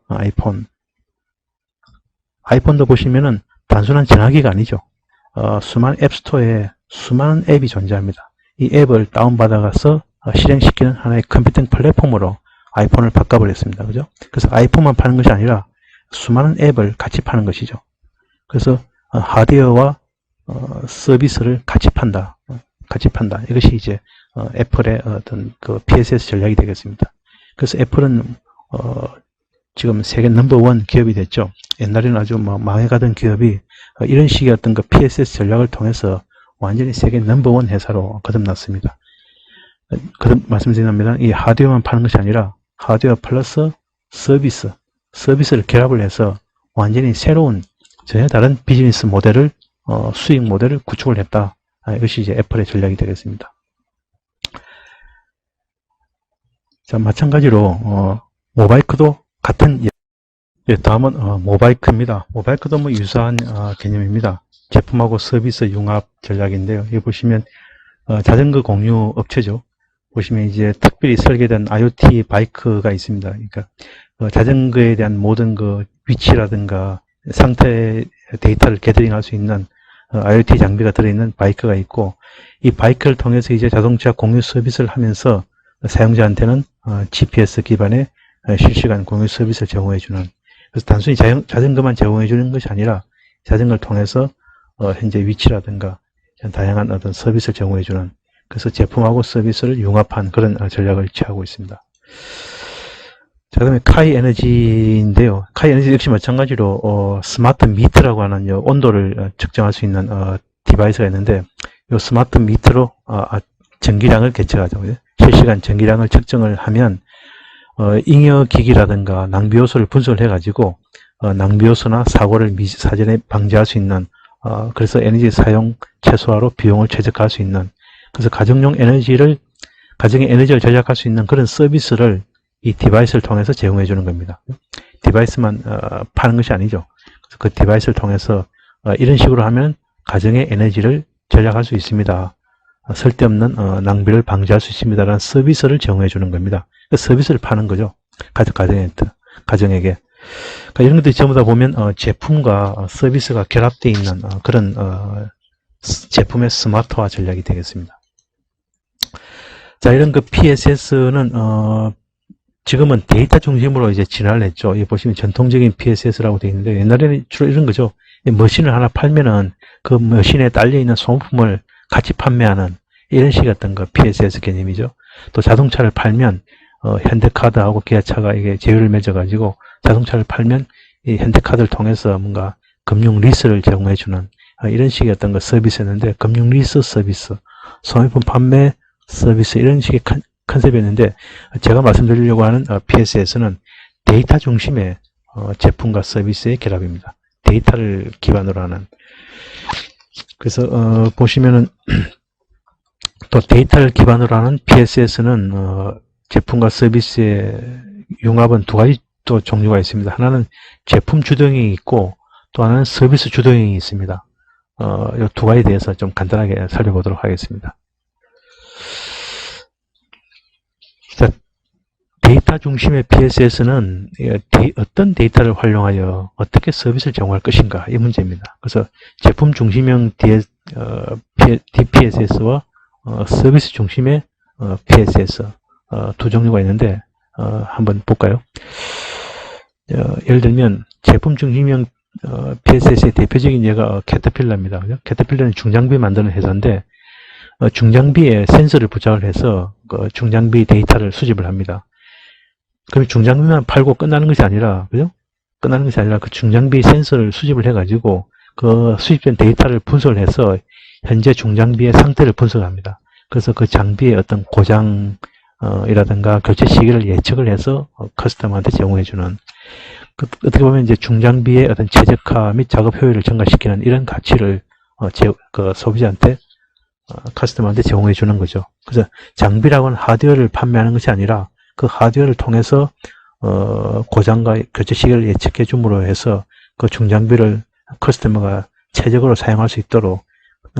아이폰도 보시면은 단순한 전화기가 아니죠. 수많은 앱스토어에 수많은 앱이 존재합니다. 이 앱을 다운받아가서 실행시키는 하나의 컴퓨팅 플랫폼으로 아이폰을 바꿔버렸습니다. 그죠? 그래서 아이폰만 파는 것이 아니라 수많은 앱을 같이 파는 것이죠. 그래서 하드웨어와 서비스를 같이 판다. 이것이 이제 애플의 어떤 그 PSS 전략이 되겠습니다. 그래서 애플은 지금 세계 넘버원 기업이 됐죠. 옛날에는 아주 망해가던 기업이 이런 식의 어떤 그 PSS 전략을 통해서 완전히 세계 넘버원 회사로 거듭났습니다. 말씀드립니다. 이 하드웨어만 파는 것이 아니라 하드웨어 플러스 서비스를 결합을 해서 완전히 새로운 전혀 다른 비즈니스 모델을 수익 모델을 구축을 했다. 이것이 이제 애플의 전략이 되겠습니다. 자, 마찬가지로 모바이크도 같은 다음은 모바이크입니다. 모바이크도 유사한 개념입니다. 제품하고 서비스 융합 전략인데요. 여기 보시면 자전거 공유 업체죠. 보시면 이제 특별히 설계된 IoT 바이크가 있습니다. 그러니까 자전거에 대한 모든 그 위치라든가 상태 데이터를 게더링할 수 있는 IoT 장비가 들어있는 바이크가 있고, 이 바이크를 통해서 이제 자동차 공유 서비스를 하면서 사용자한테는 GPS 기반의 실시간 공유 서비스를 제공해주는, 그래서 단순히 자전거만 제공해주는 것이 아니라 자전거를 통해서 현재 위치라든가 다양한 어떤 서비스를 제공해주는, 그래서 제품하고 서비스를 융합한 그런 전략을 취하고 있습니다. 자, 그 다음에 카이 에너지인데요. 카이 에너지 역시 마찬가지로 스마트 미터라고 하는 온도를 측정할 수 있는 디바이스가 있는데, 이 스마트 미터로 전기량을 계측하죠. 실시간 전기량을 측정을 하면 잉여 기기라든가 낭비 요소를 분석을 해가지고 낭비 요소나 사고를 사전에 방지할 수 있는, 그래서 에너지 사용 최소화로 비용을 최적화할 수 있는, 그래서 가정의 에너지를 절약할 수 있는 그런 서비스를 이 디바이스를 통해서 제공해 주는 겁니다. 디바이스만 파는 것이 아니죠. 그래서 그 디바이스를 통해서 이런 식으로 하면 가정의 에너지를 절약할 수 있습니다. 쓸데없는 낭비를 방지할 수 있습니다라는 서비스를 제공해 주는 겁니다. 그 서비스를 파는 거죠. 가정에게. 그러니까 이런 것들이 전부 다 보면 제품과 서비스가 결합되어 있는 그런 제품의 스마트화 전략이 되겠습니다. 자, 이런 그 PSS는 지금은 데이터 중심으로 이제 진화를 했죠. 여기 보시면 전통적인 PSS라고 되어 있는데 옛날에는 주로 이런 거죠. 머신을 하나 팔면은 그 머신에 딸려있는 소모품을 같이 판매하는 이런 식의 어떤 그 PSS 개념이죠. 또 자동차를 팔면 현대카드하고 기아차가 이게 제휴를 맺어가지고 자동차를 팔면 이 현대카드를 통해서 뭔가 금융 리스를 제공해주는 이런 식의 어떤 그 서비스였는데 금융 리스 서비스, 소모품 판매 서비스 이런 식의 컨셉이었는데 제가 말씀드리려고 하는 PSS는 데이터 중심의 제품과 서비스의 결합입니다. 데이터를 기반으로 하는. 그래서 보시면은 또 데이터를 기반으로 하는 PSS는 제품과 서비스의 융합은 두 가지 또 종류가 있습니다. 하나는 제품 주도형이 있고 또 하나는 서비스 주도형이 있습니다. 이 두 가지에 대해서 좀 간단하게 살펴보도록 하겠습니다. 자, 데이터 중심의 PSS는 어떤 데이터를 활용하여 어떻게 서비스를 제공할 것인가 이 문제입니다. 그래서 제품 중심형 DPSS와 서비스 중심의 PSS 두 종류가 있는데 한번 볼까요? 예를 들면 제품 중심형 PSS의 대표적인 예가 캐터필러입니다. 그죠? 캐터필러는 중장비 만드는 회사인데 중장비에 센서를 부착을 해서 그 중장비 데이터를 수집을 합니다. 그럼 중장비만 팔고 끝나는 것이 아니라, 그죠? 끝나는 것이 아니라 그 중장비 센서를 수집을 해가지고 그 수집된 데이터를 분석을 해서 현재 중장비의 상태를 분석합니다. 그래서 그 장비의 어떤 고장이라든가 교체 시기를 예측을 해서 커스텀한테 제공해주는 어떻게 보면 이제 중장비의 어떤 최적화 및 작업 효율을 증가시키는 이런 가치를 그 소비자한테 커스텀한테 제공해 주는 거죠. 그래서 장비라고는 하드웨어를 판매하는 것이 아니라 그 하드웨어를 통해서 고장과 교체 시기를 예측해 줌으로 해서 그 중장비를 커스터머가 최적으로 사용할 수 있도록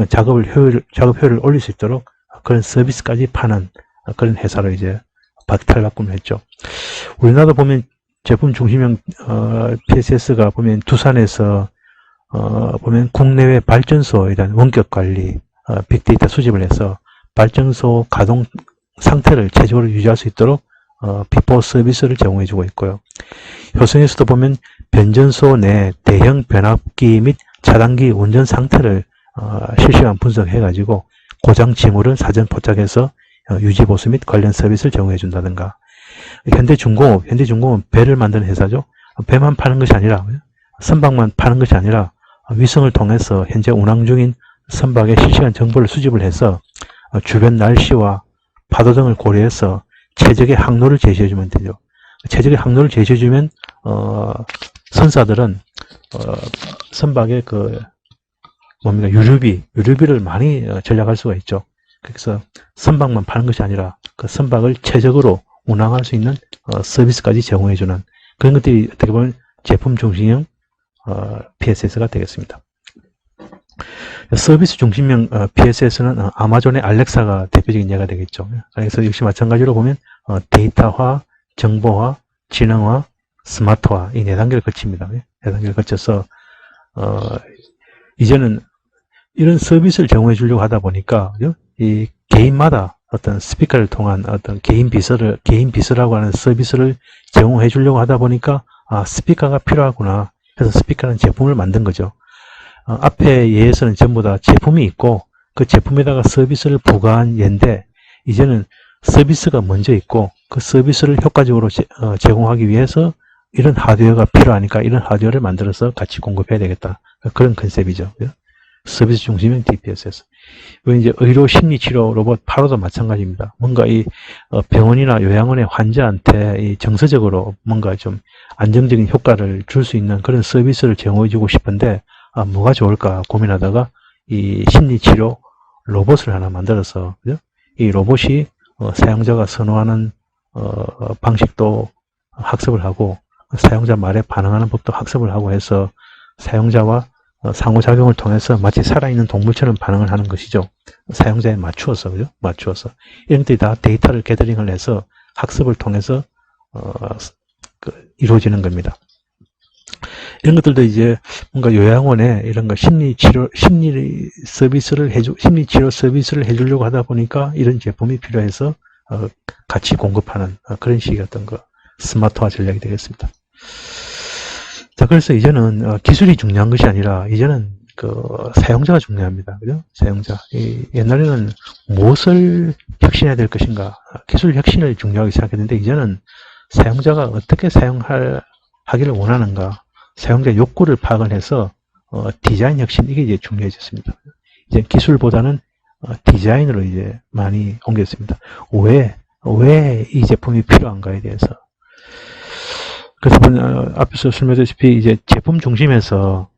작업 효율을 올릴 수 있도록 그런 서비스까지 파는 그런 회사로 이제 탈바꿈을 했죠. 우리나라도 보면 제품 중심형 PSS가 보면 두산에서 보면 국내외 발전소에 대한 원격 관리 빅데이터 수집을 해서 발전소 가동 상태를 최적으로 유지할 수 있도록 비포 서비스를 제공해주고 있고요. 효성에서도 보면 변전소 내 대형 변압기 및 차단기 운전 상태를 실시간 분석해가지고 고장 징후를 사전 포착해서 유지 보수 및 관련 서비스를 제공해준다든가. 현대중공업은 배를 만드는 회사죠. 배만 파는 것이 아니라 선박만 파는 것이 아니라 위성을 통해서 현재 운항 중인 선박의 실시간 정보를 수집을 해서 주변 날씨와 파도 등을 고려해서 최적의 항로를 제시해주면 되죠. 최적의 항로를 제시해주면 선사들은 선박의 유류비를 많이 절약할 수가 있죠. 그래서 선박만 파는 것이 아니라 그 선박을 최적으로 운항할 수 있는 서비스까지 제공해주는 그런 것들이 어떻게 보면 제품 중심형 PSS가 되겠습니다. 서비스 중심형 PSS는 아마존의 알렉사가 대표적인 예가 되겠죠. 그래서 역시 마찬가지로 보면 데이터화, 정보화, 지능화, 스마트화 이 네 단계를 거칩니다. 네 단계를 거쳐서 이제는 이런 서비스를 제공해 주려고 하다 보니까 이 개인마다 어떤 스피커를 통한 어떤 개인 비서라고 하는 서비스를 제공해 주려고 하다 보니까 스피커가 필요하구나 해서 스피커라는 제품을 만든 거죠. 앞에 예에서는 전부 다 제품이 있고 그 제품에다가 서비스를 부과한 예인데 이제는 서비스가 먼저 있고 그 서비스를 효과적으로 제공하기 위해서 이런 하드웨어가 필요하니까 이런 하드웨어를 만들어서 같이 공급해야 되겠다. 그런 컨셉이죠. 서비스 중심형 DPSS. 이제 의료 심리치료 로봇 파로도 마찬가지입니다. 뭔가 이 병원이나 요양원의 환자한테 이 정서적으로 뭔가 좀 안정적인 효과를 줄 수 있는 그런 서비스를 제공해주고 싶은데 뭐가 좋을까 고민하다가 이 심리치료 로봇을 하나 만들어서 이 로봇이 사용자가 선호하는 방식도 학습을 하고 사용자 말에 반응하는 법도 학습을 하고 해서 사용자와 상호작용을 통해서 마치 살아있는 동물처럼 반응을 하는 것이죠. 사용자에 맞추어서, 그죠? 맞추어서. 이런 것들이 다 데이터를 게더링을 해서 학습을 통해서, 이루어지는 겁니다. 이런 것들도 이제 뭔가 요양원에 이런 거 심리 치료 서비스를 해주려고 하다 보니까 이런 제품이 필요해서, 같이 공급하는 그런 식의 어떤 스마트화 전략이 되겠습니다. 자, 그래서 이제는 기술이 중요한 것이 아니라 이제는 사용자가 중요합니다. 그죠? 사용자. 옛날에는 무엇을 혁신해야 될 것인가? 기술 혁신을 중요하게 생각했는데 이제는 사용자가 어떻게 하기를 원하는가? 사용자 욕구를 파악을 해서 디자인 혁신 이게 이제 중요해졌습니다. 이제 기술보다는 디자인으로 이제 많이 옮겼습니다. 왜 이 제품이 필요한가에 대해서. 그래서 앞에서 설명드렸다시피 이제 제품 중심에서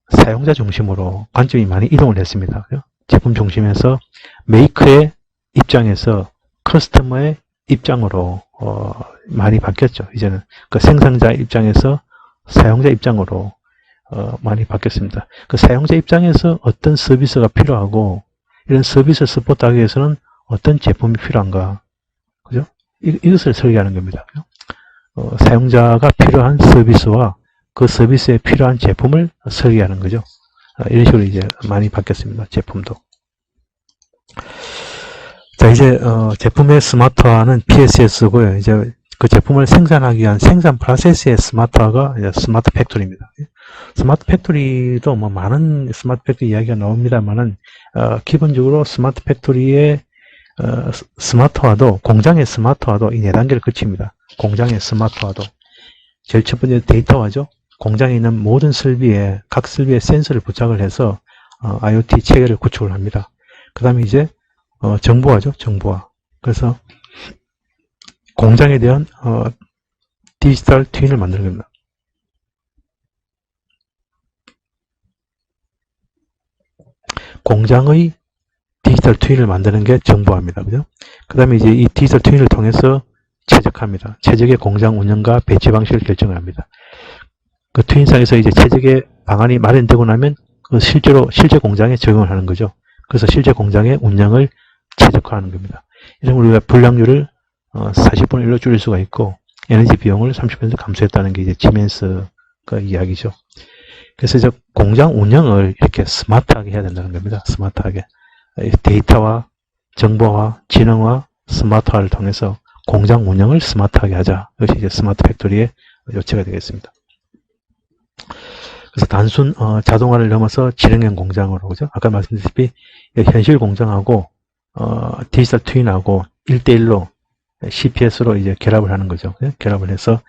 사용자 중심으로 관점이 많이 이동을 했습니다. 제품 중심에서 메이커의 입장에서 커스터머의 입장으로 많이 바뀌었죠. 이제는 그 생산자 입장에서 사용자 입장으로 많이 바뀌었습니다. 그 사용자 입장에서 어떤 서비스가 필요하고 이런 서비스를 서포트하기 위해서는 어떤 제품이 필요한가, 그죠? 이것을 설계하는 겁니다. 사용자가 필요한 서비스와 그 서비스에 필요한 제품을 설계하는 거죠. 이런 식으로 이제 많이 바뀌었습니다. 제품도. 자, 이제 제품의 스마트화는 PSS고요. 이제 그 제품을 생산하기 위한 생산 프로세스의 스마트화가 이제 스마트 팩토리입니다. 스마트 팩토리도 뭐 많은 스마트 팩토리 이야기가 나옵니다만은 기본적으로 스마트 팩토리의 스마트화도, 공장의 스마트화도 이 4단계를 거칩니다. 공장의 스마트화도. 제일 첫 번째 데이터화죠. 공장에 있는 모든 설비에, 각 설비에 센서를 부착을 해서 IoT 체계를 구축을 합니다. 그 다음에 이제 정보화죠. 정보화. 그래서 공장에 대한 디지털 트윈을 만드는 겁니다. 공장의 디지털 트윈을 만드는 게 정보화입니다. 그죠? 그 다음에 이제 이 디지털 트윈을 통해서 최적화합니다. 최적의 공장 운영과 배치 방식을 결정을 합니다. 그 트윈상에서 이제 최적의 방안이 마련되고 나면 실제 공장에 적용을 하는 거죠. 그래서 실제 공장의 운영을 최적화하는 겁니다. 이러면 우리가 불량률을 40분의 1로 줄일 수가 있고 에너지 비용을 30% 감소했다는 게 이제 지멘스 그 이야기죠. 그래서 이제 공장 운영을 이렇게 스마트하게 해야 된다는 겁니다. 스마트하게. 데이터와 정보화, 지능화, 스마트화를 통해서 공장 운영을 스마트하게 하자. 이것이 이제 스마트 팩토리의 요체가 되겠습니다. 그래서 단순 자동화를 넘어서 지능형 공장으로, 그죠? 아까 말씀드렸다시피 현실 공장하고 디지털 트윈하고 1대1로 CPS로 이제 결합을 하는 거죠. 결합을 해서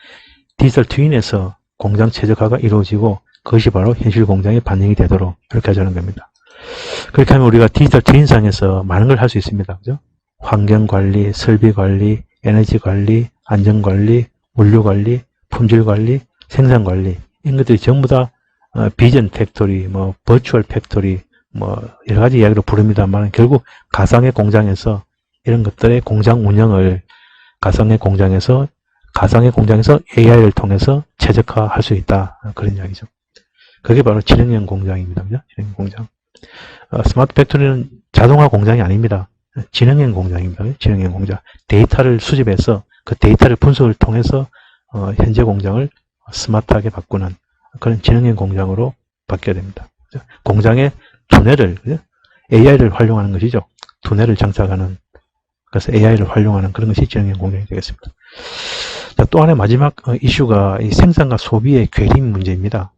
디지털 트윈에서 공장 최적화가 이루어지고 그것이 바로 현실 공장에 반영이 되도록 그렇게 하자는 겁니다. 그렇게 하면 우리가 디지털 트윈상에서 많은 걸 할 수 있습니다. 그죠? 환경 관리, 설비 관리, 에너지 관리, 안전 관리, 물류 관리, 품질 관리, 생산 관리, 이런 것들이 전부 다 비전 팩토리, 뭐 버추얼 팩토리, 뭐 여러 가지 이야기로 부릅니다만 결국 가상의 공장에서 이런 것들의 공장 운영을 가상의 공장에서 AI를 통해서 최적화할 수 있다. 그런 이야기죠. 그게 바로 지능형 공장입니다. 그죠? 지능형 공장. 스마트 팩토리는 자동화 공장이 아닙니다. 지능형 공장입니다. 지능형 공장. 데이터를 수집해서 그 데이터를 분석을 통해서 현재 공장을 스마트하게 바꾸는 그런 지능형 공장으로 바뀌어야 됩니다. 공장의 두뇌를, AI를 활용하는 것이죠. 두뇌를 장착하는, 그래서 AI를 활용하는 그런 것이 지능형 공장이 되겠습니다. 자, 또 하나의 마지막 이슈가 이 생산과 소비의 괴림 문제입니다.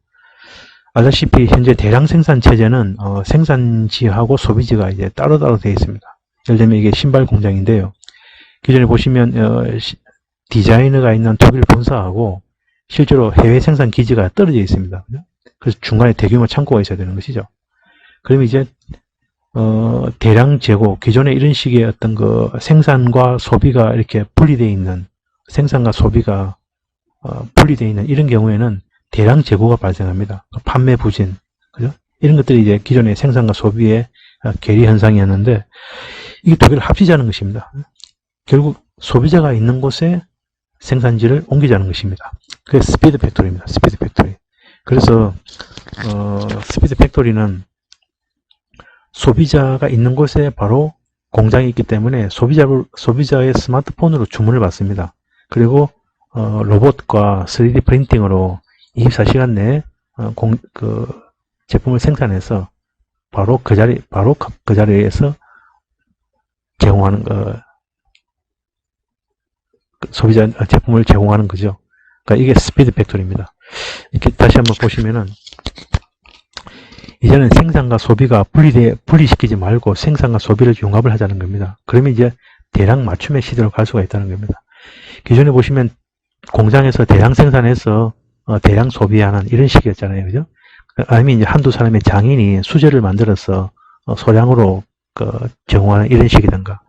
알다시피 현재 대량 생산 체제는 생산지하고 소비지가 이제 따로따로 되어 있습니다. 예를 들면 이게 신발 공장인데요. 기존에 보시면 디자이너가 있는 독일 본사하고 실제로 해외 생산 기지가 떨어져 있습니다. 그래서 중간에 대규모 창고가 있어야 되는 것이죠. 그럼 이제 대량 재고, 기존에 이런 식의 어떤 그 생산과 소비가 이렇게 분리되어 있는, 생산과 소비가 분리되어 있는 이런 경우에는 대량 재고가 발생합니다. 판매 부진, 그죠? 이런 것들이 이제 기존의 생산과 소비의 괴리 현상이었는데, 이게 두 개를 합치자는 것입니다. 결국 소비자가 있는 곳에 생산지를 옮기자는 것입니다. 그게 스피드 팩토리입니다. 스피드 팩토리. 그래서 스피드 팩토리는 소비자가 있는 곳에 바로 공장이 있기 때문에 소비자의 스마트폰으로 주문을 받습니다. 그리고 로봇과 3D 프린팅으로 24시간 내에 제품을 생산해서 바로 그 자리에서 제공하는 소비자 제품을 제공하는 거죠. 그러니까 이게 스피드 팩토리입니다. 이렇게 다시 한번 보시면은 이제는 생산과 소비가 분리시키지 말고 생산과 소비를 융합을 하자는 겁니다. 그러면 이제 대량 맞춤의 시대로 갈 수가 있다는 겁니다. 기존에 보시면 공장에서 대량 생산해서 대량 소비하는 이런 식이었잖아요. 그죠? 아니면 이제 한두 사람의 장인이 수제를 만들어서 소량으로 제공하는 이런 식이든가.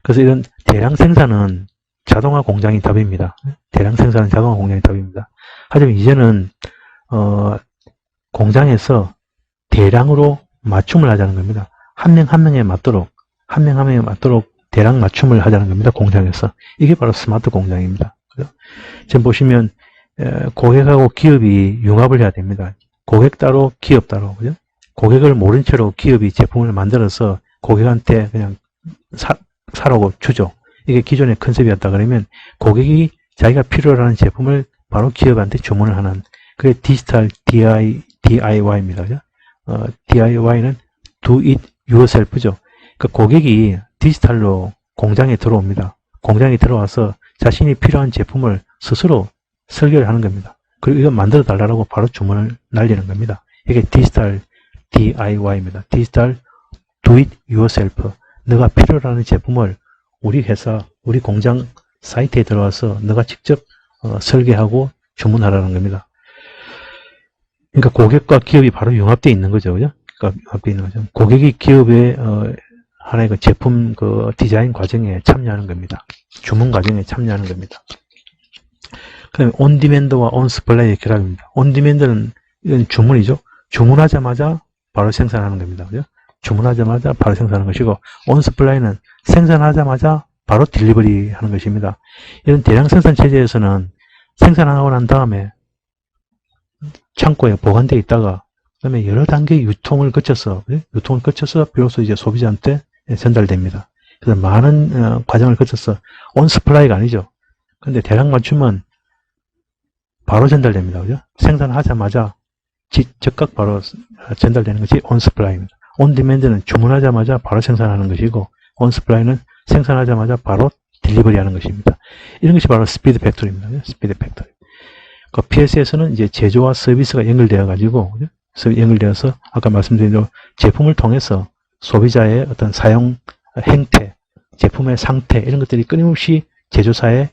그래서 이런 대량 생산은 자동화 공장이 답입니다. 대량 생산은 자동화 공장이 답입니다. 하지만 이제는 공장에서 대량으로 맞춤을 하자는 겁니다. 한 명 한 명에 맞도록 대량 맞춤을 하자는 겁니다. 공장에서. 이게 바로 스마트 공장입니다. 지금 보시면 고객하고 기업이 융합을 해야 됩니다. 고객 따로 기업 따로. 그죠? 고객을 모른 채로 기업이 제품을 만들어서 고객한테 그냥 사라고 주죠. 이게 기존의 컨셉이었다 그러면 고객이 자기가 필요로 하는 제품을 바로 기업한테 주문을 하는 그게 디지털 DIY입니다. 그죠? DIY는 Do It Yourself죠. 그러니까 고객이 디지털로 공장에 들어옵니다. 공장에 들어와서 자신이 필요한 제품을 스스로 설계를 하는 겁니다. 그리고 이거 만들어 달라고 바로 주문을 날리는 겁니다. 이게 디지털 DIY입니다. 디지털 Do It Yourself. 너가 필요로 하는 제품을 우리 회사, 우리 공장 사이트에 들어와서 너가 직접 설계하고 주문하라는 겁니다. 그러니까 고객과 기업이 바로 융합되어 있는 거죠. 그죠? 그러니까 융합되어 있는 거죠. 고객이 기업의 하나의 제품 디자인 과정에 참여하는 겁니다. 주문 과정에 참여하는 겁니다. 그 다음에 온디맨드와 온스플라이의 결합입니다. 온디맨드는 이건 주문이죠. 주문하자마자 바로 생산하는 겁니다. 그죠? 주문하자마자 바로 생산하는 것이고, 온스플라이는 생산하자마자 바로 딜리버리 하는 것입니다. 이런 대량 생산 체제에서는 생산하고 난 다음에 창고에 보관되어 있다가 그다음에 여러 단계의 유통을 거쳐서 비로소 이제 소비자한테 전달됩니다. 그래서 많은 과정을 거쳐서 온스플라이가 아니죠. 근데 대량 맞춤은 바로 전달됩니다. 그죠? 생산하자마자 즉각 바로 전달되는 것이 온스플라이입니다. 온디맨드는 주문하자마자 바로 생산하는 것이고, 온스플라이는 생산하자마자 바로 딜리버리 하는 것입니다. 이런 것이 바로 스피드 팩토리입니다. 스피드 팩토리. 그 PS에서는 이제 제조와 서비스가 연결되어 가지고, 연결되어서 아까 말씀드린 대로 제품을 통해서 소비자의 어떤 사용 행태, 제품의 상태, 이런 것들이 끊임없이 제조사에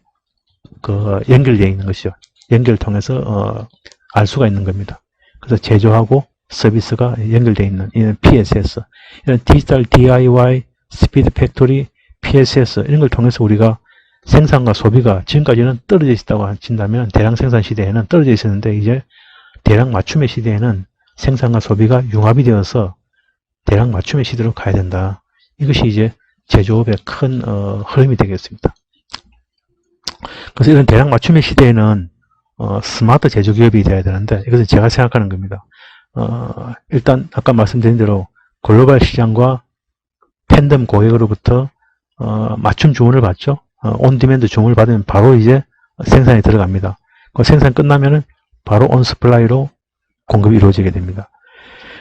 연결되어 있는 것이죠. 연결을 통해서 알 수가 있는 겁니다. 그래서 제조하고 서비스가 연결되어 있는 이런 PSS, 이런 디지털 DIY, 스피드 팩토리, PSS 이런 걸 통해서 우리가 생산과 소비가 지금까지는 떨어져 있었다고 친다면 대량 생산 시대에는 떨어져 있었는데 이제 대량 맞춤의 시대에는 생산과 소비가 융합이 되어서 대량 맞춤의 시대로 가야 된다. 이것이 이제 제조업의 큰 흐름이 되겠습니다. 그래서 이런 대량 맞춤의 시대에는 스마트 제조기업이 되어야 되는데 이것은 제가 생각하는 겁니다. 일단 아까 말씀드린 대로 글로벌 시장과 팬덤 고객으로부터 맞춤 주문을 받죠. 온디맨드 주문을 받으면 바로 이제 생산에 들어갑니다. 그 생산 끝나면은 바로 온스플라이로 공급이 이루어지게 됩니다.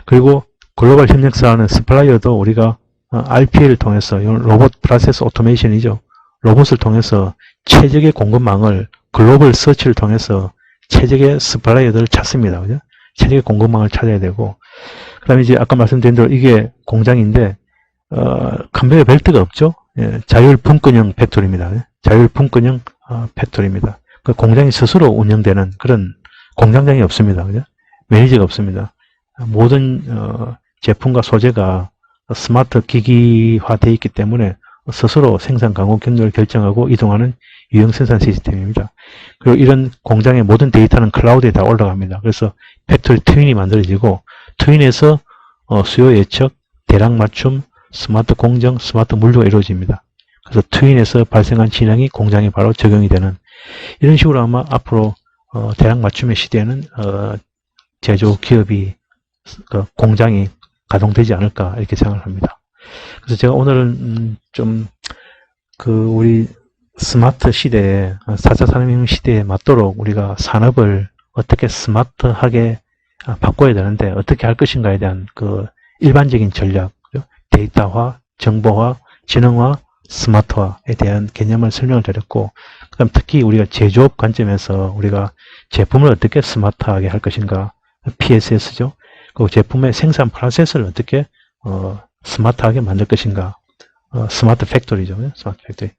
그리고 글로벌 협력사는 스플라이어도 우리가 RPA를 통해서 로봇 프로세스 오토메이션이죠. 로봇을 통해서 최적의 공급망을 글로벌 서치를 통해서 최적의 스플라이어들을 찾습니다. 그죠? 최적의 공급망을 찾아야 되고, 그 다음에 이제 아까 말씀드린 대로 이게 공장인데 컨베이어 벨트가 없죠. 예, 자율분권형 팩토리입니다. 자율분권형 팩토리입니다. 그 공장이 스스로 운영되는 그런 공장장이 없습니다. 그죠? 매니저가 없습니다. 모든 제품과 소재가 스마트 기기화되어 있기 때문에 스스로 생산 강호 경로를 결정하고 이동하는 유형 생산 시스템입니다. 그리고 이런 공장의 모든 데이터는 클라우드에 다 올라갑니다. 그래서 팩토리 트윈이 만들어지고 트윈에서 수요 예측, 대량 맞춤, 스마트 공정, 스마트 물류가 이루어집니다. 그래서 트윈에서 발생한 진행이 공장에 바로 적용이 되는 이런 식으로 아마 앞으로 대량 맞춤의 시대에는 제조 기업이, 공장이 가동되지 않을까 이렇게 생각을 합니다. 그래서 제가 오늘은 우리 스마트 시대에, 4차 산업혁명 시대에 맞도록 우리가 산업을 어떻게 스마트하게 바꿔야 되는데 어떻게 할 것인가에 대한 일반적인 전략, 데이터화, 정보화, 지능화, 스마트화에 대한 개념을 설명을 드렸고, 그다음 특히 우리가 제조업 관점에서 우리가 제품을 어떻게 스마트하게 할 것인가, PSS죠. 그 제품의 생산 프로세스를 어떻게 스마트하게 만들 것인가, 스마트 팩토리죠. 스마트 팩토리.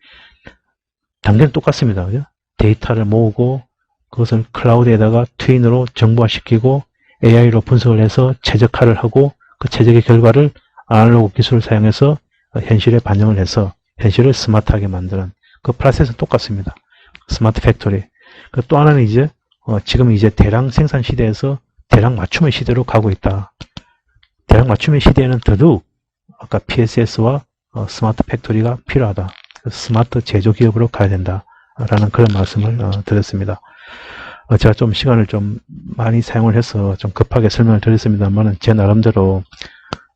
단계는 똑같습니다. 그죠? 데이터를 모으고 그것을 클라우드에다가 트윈으로 정보화시키고 AI로 분석을 해서 최적화를 하고 그 최적의 결과를 아날로그 기술을 사용해서 현실에 반영을 해서 현실을 스마트하게 만드는 그 프로세스는 똑같습니다. 스마트 팩토리. 또 하나는 지금 대량 생산 시대에서 대량 맞춤의 시대로 가고 있다. 대량 맞춤의 시대에는 더더욱 아까 PSS와 스마트 팩토리가 필요하다. 스마트 제조 기업으로 가야 된다라는 그런 말씀을 드렸습니다. 제가 좀 시간을 좀 많이 사용을 해서 좀 급하게 설명을 드렸습니다만은 제 나름대로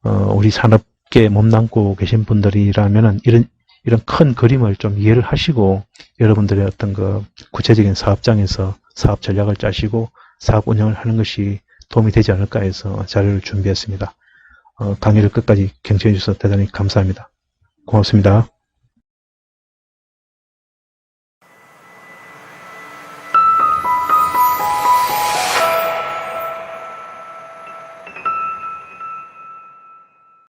우리 산업계에 몸담고 계신 분들이라면은 이런 큰 그림을 좀 이해를 하시고 여러분들의 어떤 구체적인 사업장에서 사업 전략을 짜시고 사업 운영을 하는 것이 도움이 되지 않을까 해서 자료를 준비했습니다. 강의를 끝까지 경청해 주셔서 대단히 감사합니다. 고맙습니다.